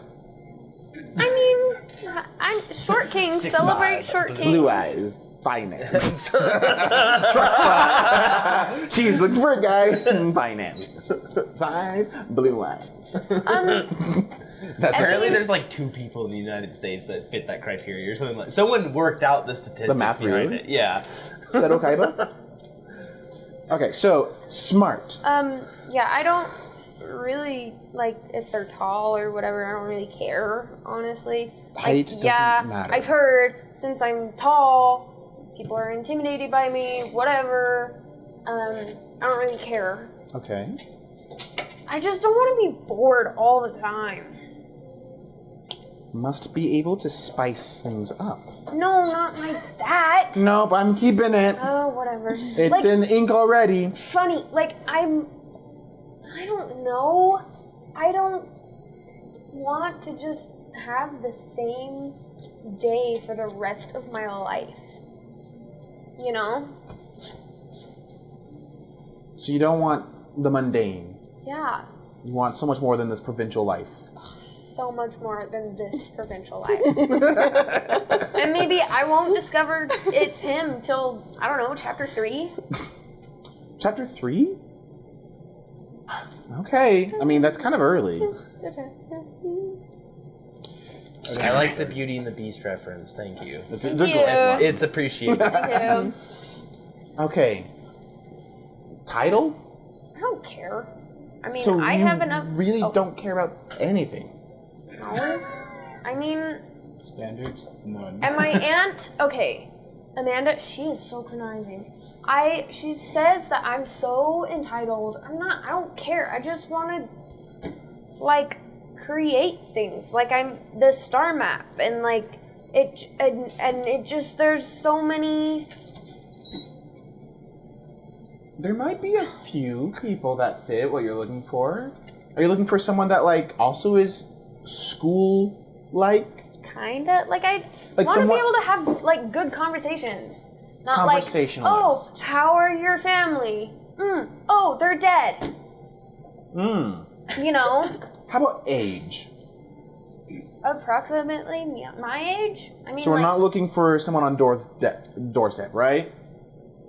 I mean, I'm short kings. Celebrate short kings. Blue eyes. Finance. She's looking for a guy. Finance. 5 blue eyes. That's Apparently, there's like 2 people in the United States that fit that criteria, or something like. Someone worked out the statistics The math, behind really? it. Yeah. Seto Kaiba? Okay, so smart. Yeah, I don't really like if they're tall or whatever. I don't really care, honestly. Height doesn't matter. I've heard since I'm tall, people are intimidated by me. Whatever. I don't really care. Okay. I just don't want to be bored all the time. Must be able to spice things up. No, not like that. Nope, I'm keeping it. Oh, whatever. It's like, in ink already. funny. Like, I don't know. I don't want to just have the same day for the rest of my life. You know? So you don't want the mundane. Yeah. You want so much more than this provincial life. So much more than this provincial life. And maybe I won't discover it's him till, I don't know, chapter 3. Chapter 3? Okay. I mean, that's kind of early. Okay, I like the Beauty and the Beast reference. Thank you. It's a Thank great you. one. It's appreciated. Thank you. Okay. Title? I don't care. I mean, So I you have enough. really oh, don't care about anything. No. I mean, Standards? None. and my aunt, okay, Amanda, she is so conniving. She says that I'm so entitled. I don't care. I just want to, like, create things. Like, I'm the star map, and, like, it just, there's so many. There might be a few people that fit what you're looking for. Are you looking for someone that, like, also is school-like? Kinda. Like, I Like want to be somewhat- able to have, like, good conversations. Not like, Conversationalist. oh, how are your family? Oh, they're dead. You know? How about age? Approximately my age? I mean, So we're like, not looking for someone on doorstep, right?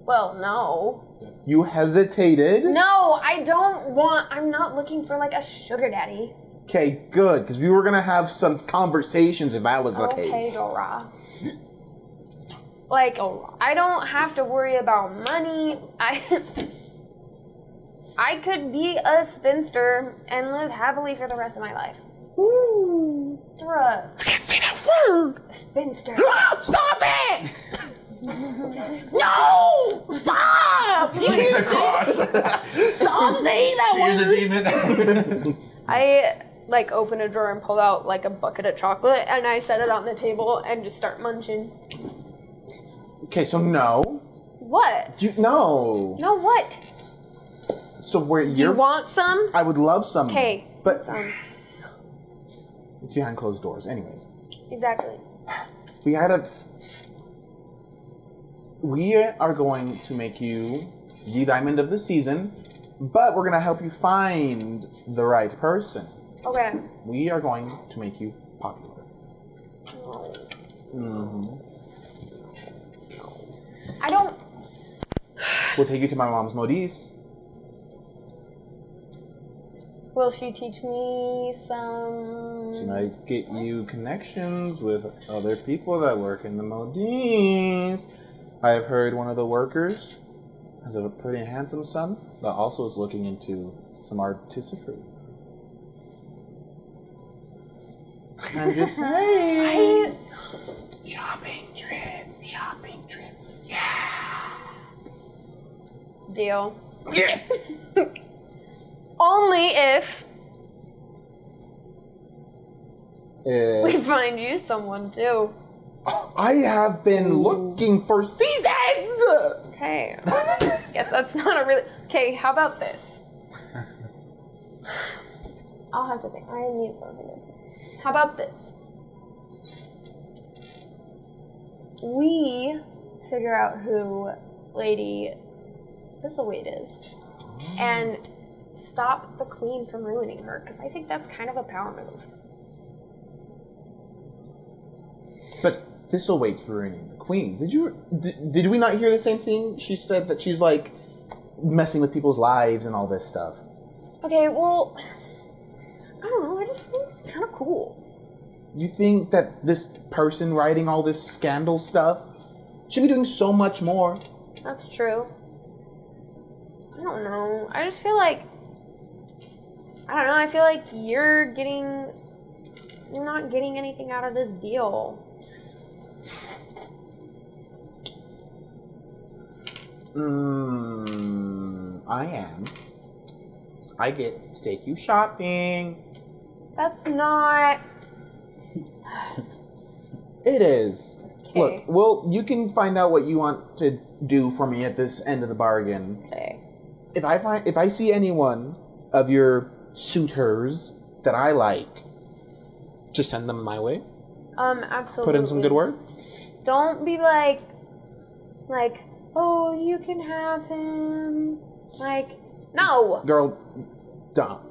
well, no. You hesitated? No, I'm not looking for, like, a sugar daddy. Okay, good, because we were going to have some conversations if that was the Okay, case. Dora. Like, I don't have to worry about money. I could be a spinster and live happily for the rest of my life. Ooh. Dora. I can't say that word! Spinster. Stop it! No! Stop! You He's can't a cross. Stop saying that Here's a word! demon. I, like, open a drawer and pull out, like, a bucket of chocolate, and I set it on the table and just start munching. Okay, so no. What? No. No, what? So where Do you you're... want some? I would love some. Okay. But Some. it's behind closed doors. Anyways. Exactly. We are going to make you the diamond of the season, but we're going to help you find the right person. Okay. We are going to make you popular. No. Mm-hmm. I don't. We'll take you to my mom's modiste. Will she teach me some? She might get you connections with other people that work in the modiste. I've heard one of the workers has a pretty handsome son that also is looking into some artisanry. I'm just saying. Shopping trip. Yeah. Deal. Yes. Only if we If find you someone too. I have been looking for seasons. Okay. Guess that's not a really. Okay, how about this? I'll have to think. I need something. How about this? We figure out who Lady Thistleweed is and stop the queen from ruining her, because I think that's kind of a power move. But Thistleweed's ruining the queen. Did we not hear the same thing? She said that she's like messing with people's lives and all this stuff. Okay, well, I don't know. I just think it's kind of cool. You think that this person writing all this scandal stuff should be doing so much more? That's true. I don't know. I just feel like, I don't know. I feel like you're not getting anything out of this deal. I am. I get to take you shopping. That's not. It is. Okay. Look, well, you can find out what you want to do for me at this end of the bargain. Okay. If I see anyone of your suitors that I like, just send them my way. Absolutely. Put in some good work. Don't be like, oh, you can have him. Like, no. Girl, don't.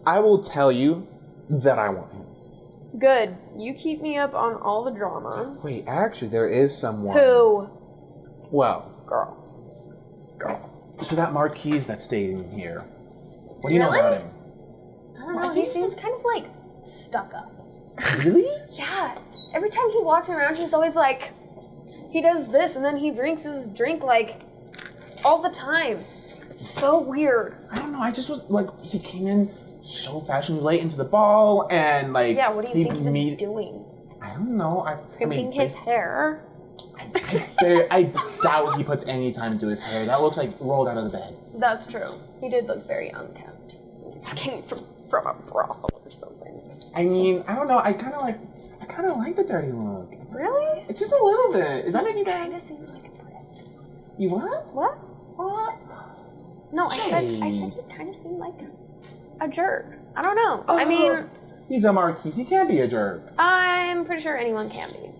I will tell you that I want him. Good. You keep me up on all the drama. Wait, actually, there is someone. Who? Well, Girl. so that marquess that's staying here. What do you know Really? about him? I don't know. He seems kind of like stuck up. Really? Yeah. Every time he walks around, he's always like, he does this and then he drinks his drink like all the time. It's so weird. I don't know. I just was like, he came in so fashionably late into the ball, and like, Yeah, what do you think he's doing? I don't know. Crimping his hair? I doubt he puts any time into his hair. That looks like rolled out of the bed. That's true. He did look very unkempt. Came from a brothel or something. I mean, I don't know. I kind of like the dirty look. Really? It's just a little bit. Is that maybe bad? Kind of seemed like a prick. You what? What? No, I said Jade. he kind of seemed like a jerk. I don't know. I mean, He's a marquis. He can't be a jerk. I'm pretty sure anyone can be.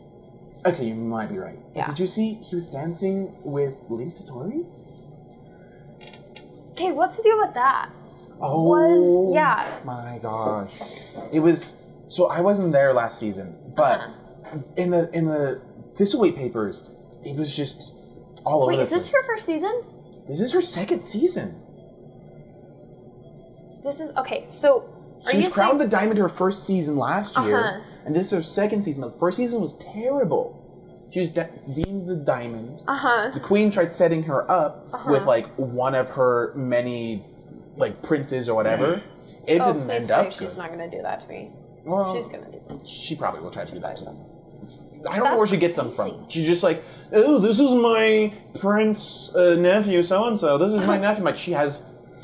Okay, you might be right. But Yeah. did you see he was dancing with Lady Satori? Okay, what's the deal with that? Oh, Yeah. my gosh. It was, so I wasn't there last season, but in the Thistleweight papers, it was just all over Wait, the is this place. her first season? This is her second season. This is, okay, so are She was you crowned saying, the diamond her first season last year, Uh-huh. and this is her second season. The first season was terrible. She was deemed the diamond. The queen tried setting her up with like one of her many like princes or whatever. It oh, didn't please end say up she's good. not going to do that to me. Well, She's going to do that. she probably will try to do that too. I don't know where she gets them from. She's just like, oh, this is my prince nephew so-and-so. This is my nephew. Like, she has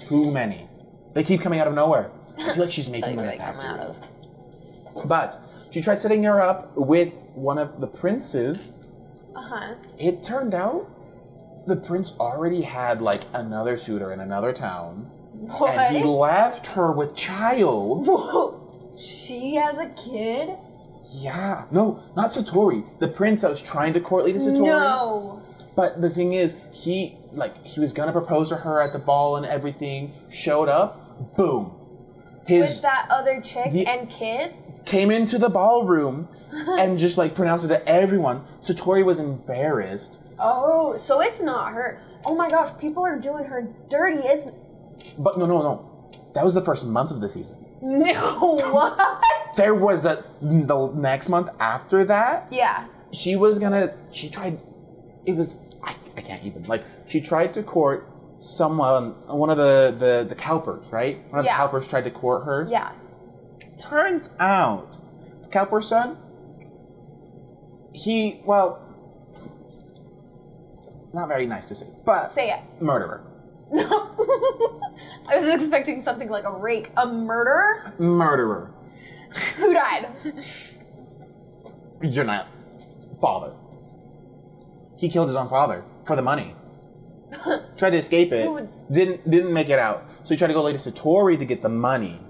too many. They keep coming out of nowhere. I feel like she's making them in a factory. But she tried setting her up with one of the princes. It turned out the prince already had like another suitor in another town. What? And he left her with child. Whoa. She has a kid? Yeah. No, not Satori. The prince that was trying to court Lady Satori. No. But the thing is, he was gonna propose to her at the ball and everything, showed up, boom. With that other chick and kid? Came into the ballroom and just like pronounced it to everyone. Satori was embarrassed. Oh, so it's not her. Oh my gosh, people are doing her dirty, isn't? But no. That was the first month of the season. No, what? There was the next month after that. Yeah. She tried, I can't even, like, she tried to court one of the Cowpers, right? One of the Cowpers tried to court her. Yeah. Turns out, the Cowper son, not very nice to say, but... Say it. Murderer. No. I was expecting something like a rake. A murderer? Murderer. Who died? Janelle. Father. He killed his own father for the money. Tried to escape it. Didn't make it out. So he tried to go later to Satori to get the money.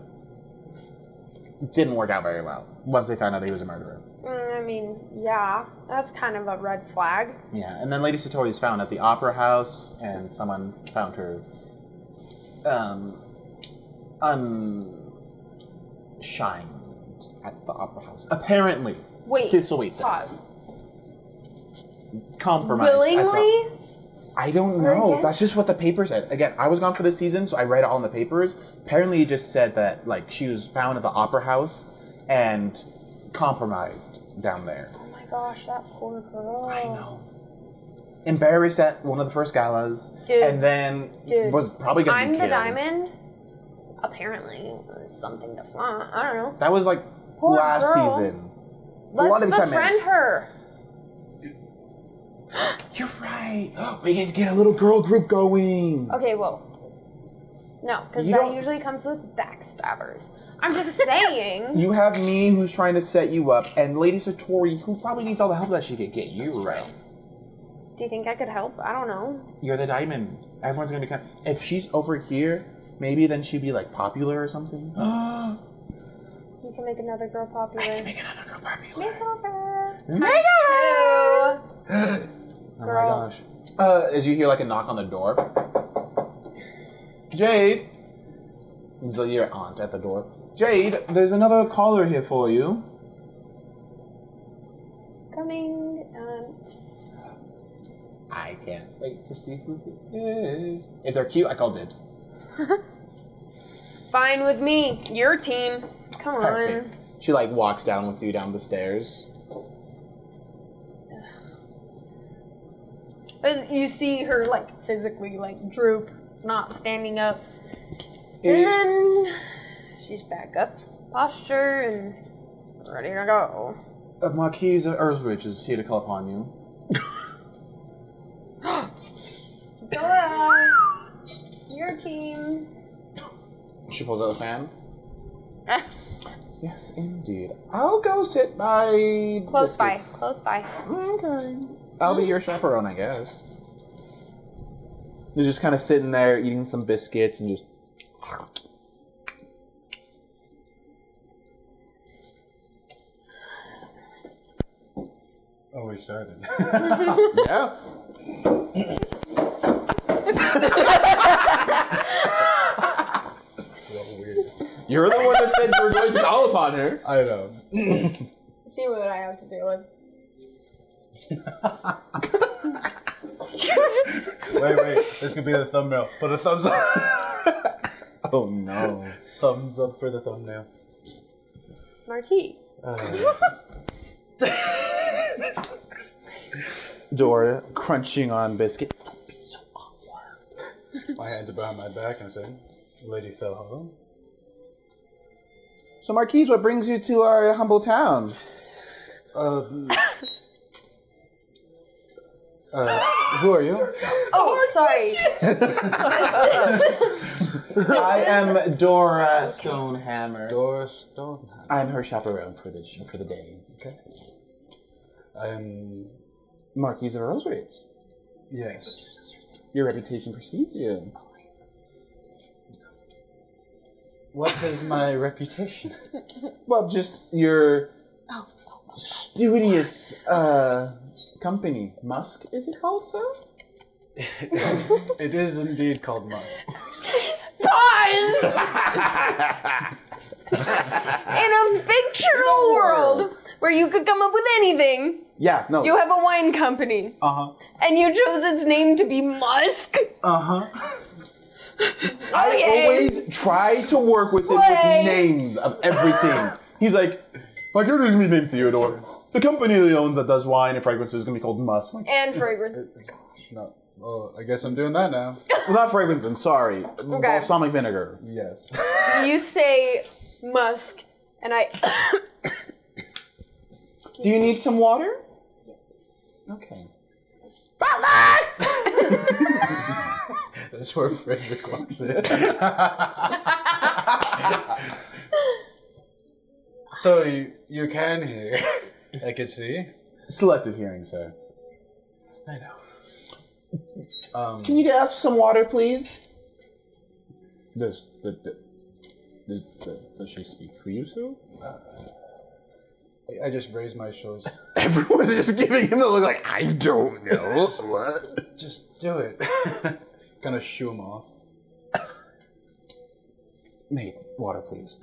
Didn't work out very well once they found out that he was a murderer. I mean, yeah, that's kind of a red flag. Yeah, and then Lady Satori is found at the opera house, and someone found her unshined at the opera house. Apparently. Wait, Kitzelwait says. pause. Compromised. Willingly? I don't know. That's just what the paper said. Again, I was gone for this season, so I read it all in the papers. Apparently, it just said that like she was found at the opera house and compromised down there. Oh my gosh, that poor girl. I know. Embarrassed at one of the first galas, and then was probably gonna be killed. I'm the diamond. Apparently, is something to flaunt. I don't know. That was like Poor last girl. season. Let's befriend her. You're right. We can get a little girl group going. Okay, well, no, because You that don't- usually comes with backstabbers. I'm just saying. You have me, who's trying to set you up, and Lady Satori, who probably needs all the help that she could get. You're right. Do you think I could help? I don't know. You're the diamond. Everyone's gonna be kind. If she's over here, maybe then she'd be like popular or something. You can make another girl popular. I can make another girl popular. Make her. Oh my gosh. As you hear like a knock on the door. Jade. So your aunt at the door. Jade, there's another caller here for you. Coming, aunt. I can't wait to see who it is. If they're cute, I call dibs. Fine with me. Your team. Come on. Perfect. She like walks down with you down the stairs. As you see her like physically like droop, not standing up. And then she's back up, posture, and ready to go. Marquise of Earlsbridge is here to call upon you. Dora, your team. She pulls out a fan. Yes, indeed. I'll go sit by Close biscuits. by, close by. Okay. I'll be your chaperone, I guess. You're just kind of sitting there eating some biscuits and just... Oh, we started. Yeah. So weird. You're the one that said you were going to call upon her. I know. See what I have to deal with. Wait. This could be the thumbnail. Put a thumbs up. Oh no. Thumbs up for the thumbnail. Marquis. Dora crunching on biscuit. Don't be so awkward. My hands are behind my back and I say, Lady fell home. So Marquise, what brings you to our humble town? Who are you? Oh, sorry. I am Dora Stonehammer. Dora Stonehammer. I'm her chaperone for the day. Okay. I am... Marquise of Earlsbridge. Yes. Your reputation precedes you. What is my reputation? Well, just your studious company. Musk, is it called so? It is indeed called Musk. Pause! In a fictional world where you could come up with anything, Yeah, no. You have a wine company. Uh-huh. And you chose its name to be Musk? Uh-huh. I always try to work with him with names of everything. He's like, my character's gonna be named Theodore. The company they own that does wine and fragrances is gonna be called Musk. Like, And fragrance. No. Well, I guess I'm doing that now. well, not fragrance, I'm sorry. Balsamic vinegar. Yes. You say Musk, and I... Do you need some water? Yes, please. Okay. That's where Frederick walks in. So you can hear. I can see. Selective hearing, sir. I know. Can you get us some water, please? Does she speak for you, sir? I just raised my shoulders. Everyone's just giving him the look like, I don't know. What? Just do it. Kind of shoo him off. Mate, water, please.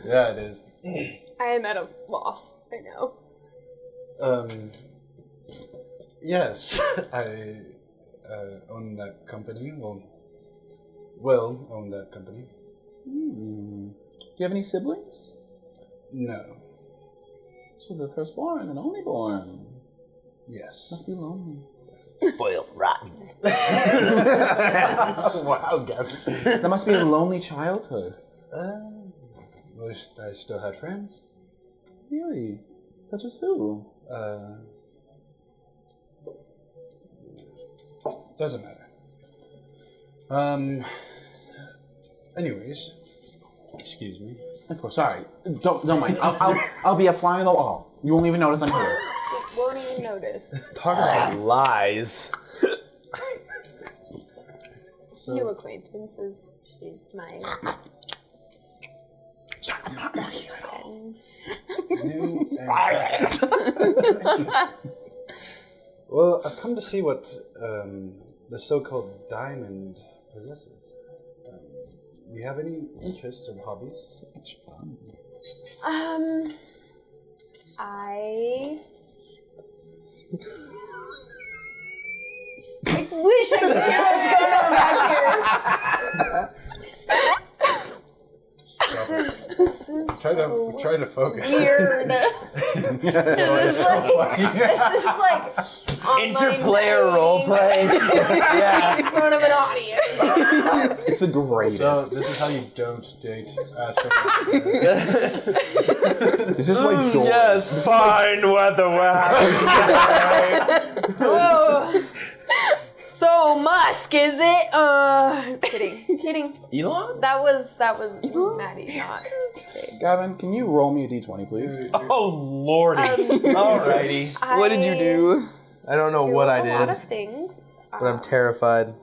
Yeah, it is. I am at a loss right now. Yes, I own that company. Will own that company. Do you have any siblings? No. So the firstborn and only born. Yes. Must be lonely. Spoiled rotten. Wow, Gavin. That must be a lonely childhood. I still had friends. Really? Such as who? Doesn't matter. Anyways, excuse me. Of course, sorry. Don't mind. I'll be a fly on the wall. You won't even notice I'm here. Won't even notice. Talk about lies. New acquaintances. She's my Sorry, I'm not here at all. friend. Well, I've come to see what the so-called diamond possesses. Do you have any interests or hobbies? So much fun. I wish I could hear what's going on back here. This is Try to focus. weird. This is like online Interplayer dating roleplay. Yeah. in front of an audience. It's the greatest. So this is how you don't date astronauts. This is like doors. Yes, fine weather we're having today. Whoa. So Musk, is it? Kidding. Elon? That was Maddie, not. Gavin, can you roll me a d20, please? Oh, lordy. Alrighty. What did you do? I don't know what I A lot did, of things. but I'm terrified.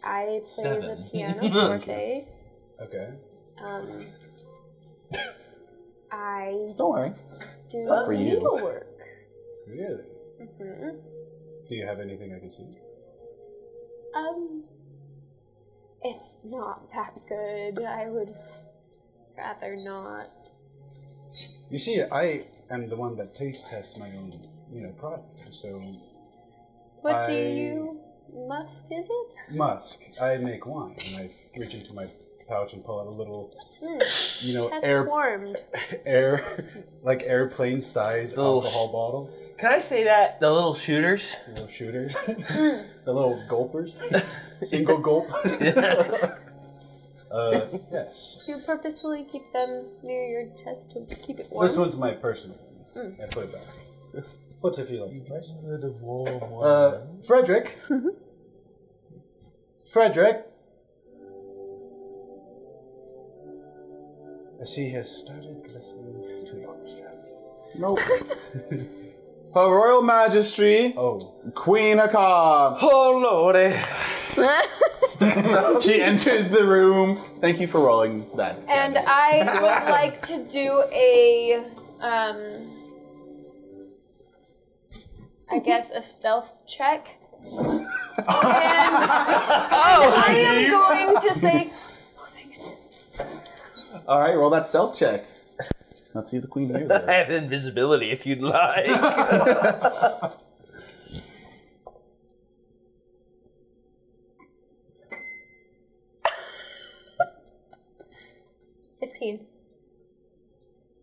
I play the 7. piano forte. Okay. I Don't worry. do not for you. needlework. Really? Mm-hmm. Do you have anything I can see? It's not that good. I would rather not. You see, I am the one that taste tests my own, product. So What do you? Musk, is it? Musk, I make wine, and I reach into my pouch and pull out a little, Chest air, warmed. like airplane size Little alcohol bottle. Can I say that? The little shooters? The little shooters. The little gulpers. Single gulp. Yes. Do you purposefully keep them near your chest to keep it warm? This one's my personal one. I put it back. What's if you like it, right? Frederick. Frederick. I see he has started listening to the orchestra. Nope. Her Royal Majesty, Oh. Queen Hakam. Oh, lordy. She enters the room. Thank you for rolling that. And I would like to do a, I guess a stealth check. And I am going to say, oh thank goodness. All right, roll that stealth check. Let's see if the queen hears I have this. invisibility if you'd like. 15.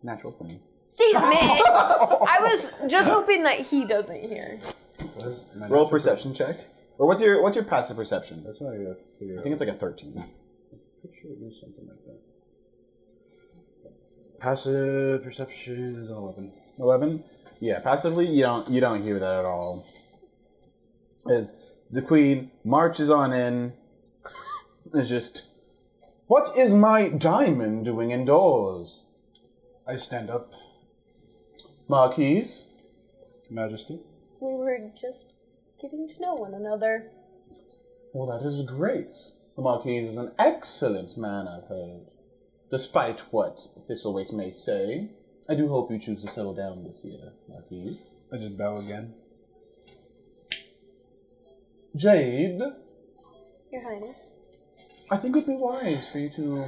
Natural 20. Damn it! I was just hoping that he doesn't hear. Roll perception check. Or what's your passive perception? That's what I gotta figure out. I think it's like a 13. Pretty sure it is something like that. Passive perception is an 11. 11? Yeah, passively you don't hear that at all. As the queen marches on in, it's just, what is my diamond doing indoors? I stand up, Marquise? Majesty. We were just getting to know one another. Well, that is great. The Marquise is an excellent man, I've heard. Despite what Thistlewaite may say, I do hope you choose to settle down this year, Marquise. I just bow again. Jade, Your Highness. I think it would be wise for you to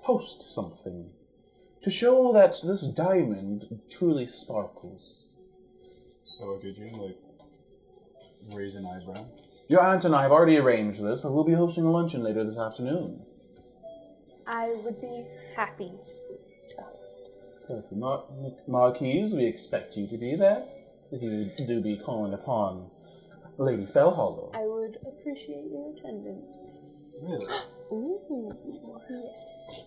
host something to show that this diamond truly sparkles. So what did you, like, raise an eyebrow? Your aunt and I have already arranged this, but we'll be hosting a luncheon later this afternoon. I would be happy to host. Perfect. Marquise, we expect you to be there. If you do be calling upon Lady Fellhollow. I would appreciate your attendance. Really? Ooh, yes.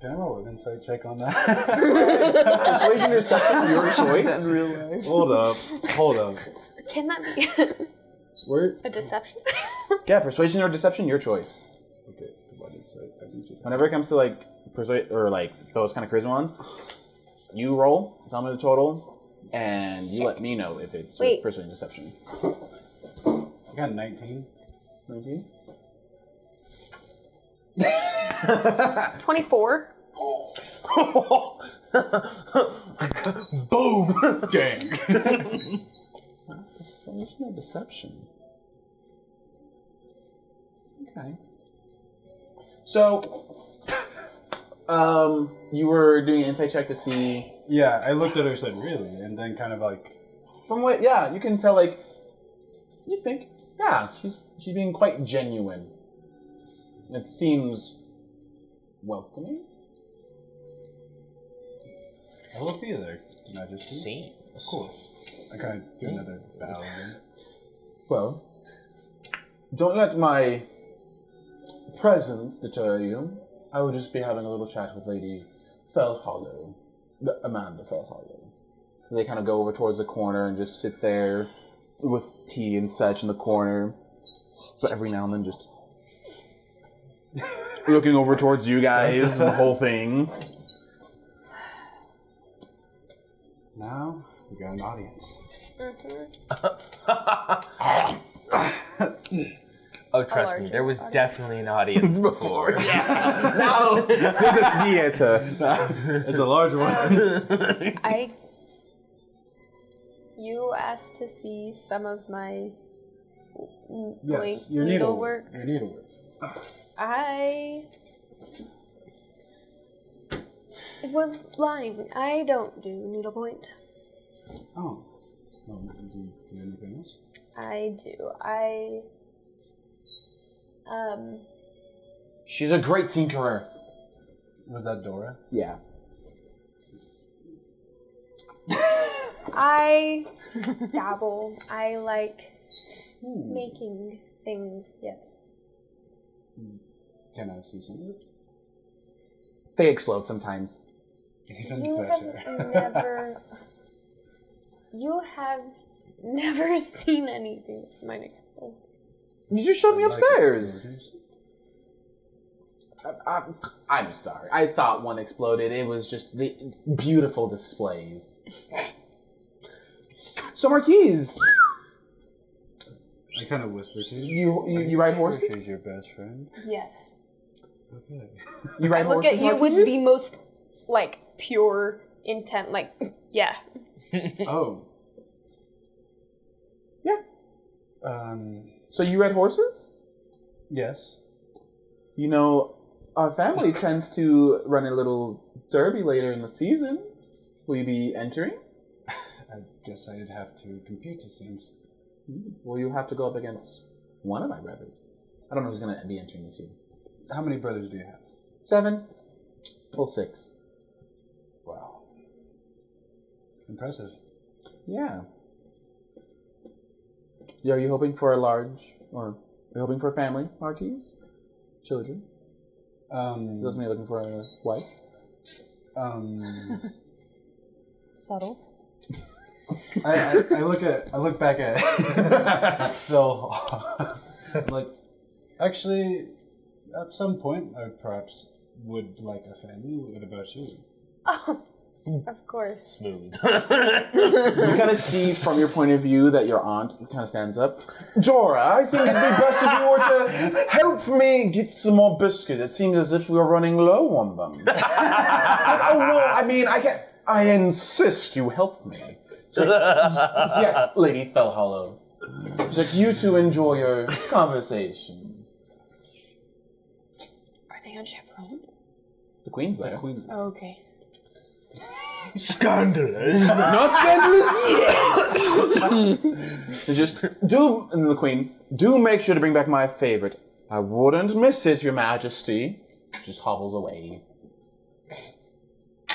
Can I roll an insight check on that? Persuasion or deception, your choice. In real life. Hold up. Can that be Where? a deception? Yeah, persuasion or deception, your choice. Okay, what insight? I think just... Whenever it comes to like persuade or like those kind of charisma ones, you roll, tell me the total, and you let me know if it's with persuasion or deception. I got 19. 19? 24. Boom! Gang! Persuasion or deception? Okay. So, you were doing an insight check to see. Yeah, I looked at her and said, really? And then kind of like... From what, yeah, you can tell, like, you think, yeah, she's being quite genuine. It seems welcoming. I will be there, Majesty. See? Of course. I kind of do another bow again. Well, don't let my presence deter you. I will just be having a little chat with Lady Fellhollow, Amanda Fellhollow. They kind of go over towards the corner and just sit there with tea and such in the corner, but every now and then just looking over towards you guys and the whole thing. Now, we got an audience. Oh, trust me, there was definitely an audience before. Yeah. No, there's a theater. It's a large one. You asked to see some of my Yes, your needlework. Your needlework. I was lying. I don't do needlepoint. Oh. Well, do you do anything else? I do. She's a great tinkerer. Was that Dora? Yeah. I dabble. I like making things, yes. Can I see some of it? They explode sometimes. Even You better. have never seen anything that might explode. You just showed me upstairs. I'm sorry. I thought one exploded. It was just the beautiful displays. So, Marquise, I kind of whisper to you. You ride horses? She's your best friend. Yes. Okay. You ride Look horses, at you with Marquise? the most, like, pure intent. Like, yeah. Oh. Yeah. Um. So you ride horses? Yes. You know, our family tends to run a little derby later in the season. Will you be entering? I guess I'd have to compete, it seems. Well, you have to go up against one of my brothers. I don't know who's going to be entering this year. How many brothers do you have? 7. Well, 6. Wow. Impressive. Yeah. Are you hoping for a large, or are you hoping for a family, Marquis? Children? Doesn't mean looking for a wife? Subtle. I look back at Phil. I'm like, actually, at some point, I perhaps would like a family. What about you? Oh, of course. Smooth. You kind of see from your point of view that your aunt kind of stands up. Dora, I think it'd be best if you were to help me get some more biscuits. It seems as if we were running low on them. Like, oh no, I mean, I insist you help me. Like, yes, Lady Fellhollow. She's like, you two enjoy your conversation. Are they unchaperoned? The Queen's there. Oh, okay. Scandalous. Not scandalous yet! It's just, and the Queen, do make sure to bring back my favorite. I wouldn't miss it, Your Majesty. Just hobbles away.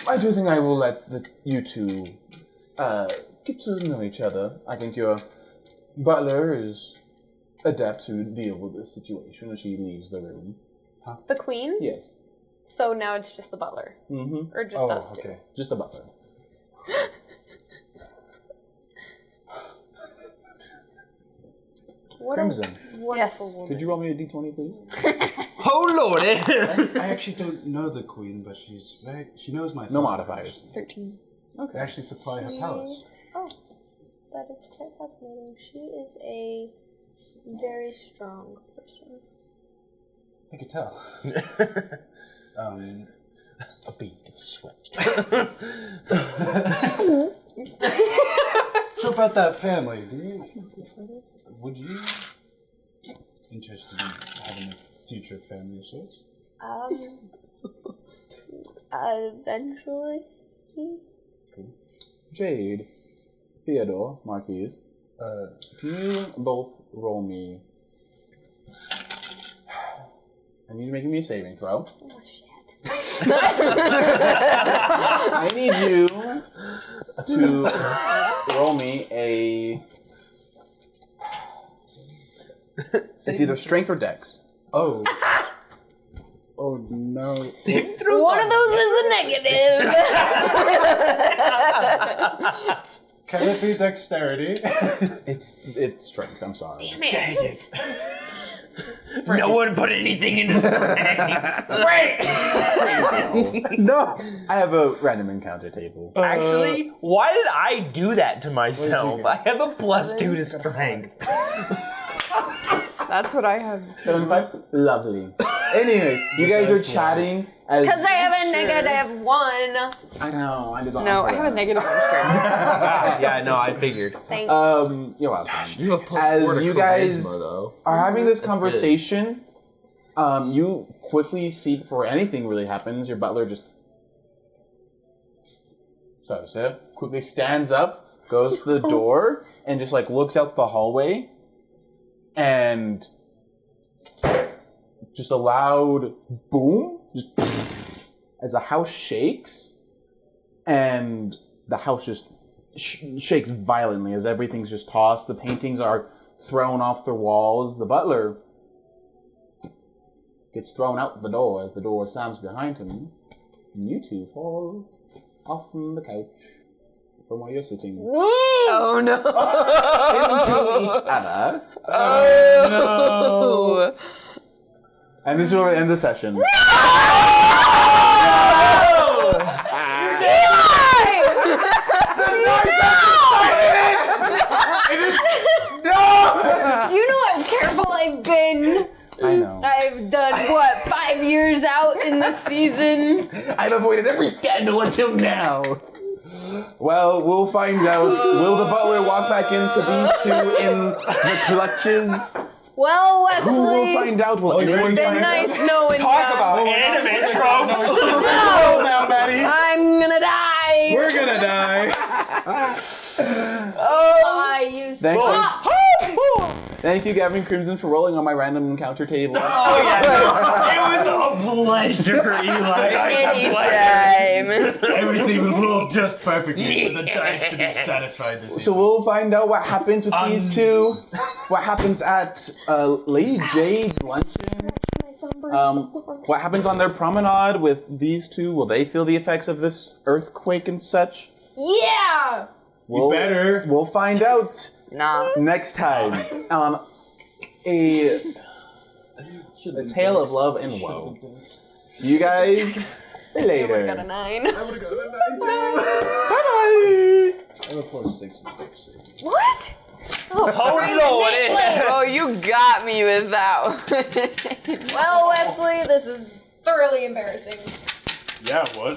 I do think I will let you two get to know each other. I think your butler is adept to deal with this situation as she leaves the room. The Queen? Yes. So now it's just the butler? Mm-hmm. Or just us two? Okay. Just the butler. What Crimson, a wonderful woman. could you roll me a d20, please? Oh lordy. I actually don't know the Queen, but she knows my No thoughts. modifiers. 13. Okay. I actually supply her palace. Oh, that is quite fascinating. She is a very strong person. I could tell. A bead of sweat. So about that family, would you be interested in having a future family of sorts? Eventually. Jade, Theodore, Marquise, can you both roll me? I need you to make me a saving throw. Oh, shit. I need you to roll me a... It's either strength or dex. Oh. Oh no. One of those is a negative. Can it be dexterity? It's strength, I'm sorry. Damn it. No one put anything into strength. Right. No! I have a random encounter table. Actually, why did I do that to myself? I have a +2 to strength. That's what I have. 75? Lovely. Anyways, you guys are chatting as... Because I have a negative 1. I know, I did not No, offer I have a that. negative on strength. Yeah, no, I figured. Thanks. You're welcome. You have +4 As to you guys charisma, though. are having this conversation, you quickly see before anything really happens, your butler just... Sorry, sir. Quickly stands up, goes to the door, and just like looks out the hallway, and just a loud boom, just as the house shakes, and the house just shakes violently as everything's just tossed. The paintings are thrown off the walls. The butler gets thrown out the door as the door slams behind him. And you two fall off from the couch from where you're sitting Oh no. into each other. Oh no. And this is where we end the session. Do you know how careful I've been? I know. I've done, 5 years out in the season? I've avoided every scandal until now. Well, we'll find out. Will the butler walk back into these two in the clutches? Well, Who will Wesley, find out? Will anyone it's been find out? nice knowing Talk you. about anime tropes. Oh, now, Maddie. I'm gonna die. We're gonna die. Why you Thank you. stop? Thank you, Gavin Crimson, for rolling on my random encounter table. Oh yeah, it was a pleasure, Eli. Anytime. Everything will roll just perfectly for the dice to be satisfied this So evening. we'll find out what happens with these two. What happens at Lady Jade's luncheon. What happens on their promenade with these two? Will they feel the effects of this earthquake and such? Yeah. We'll, better. We'll find out Nah. next time. A tale of love and woe. See you guys later. Got a 9. Bye bye. I have a +6 in fix. What? Oh no, Oh, you got me with that one. Well, Wesley, this is thoroughly embarrassing. Yeah, it was.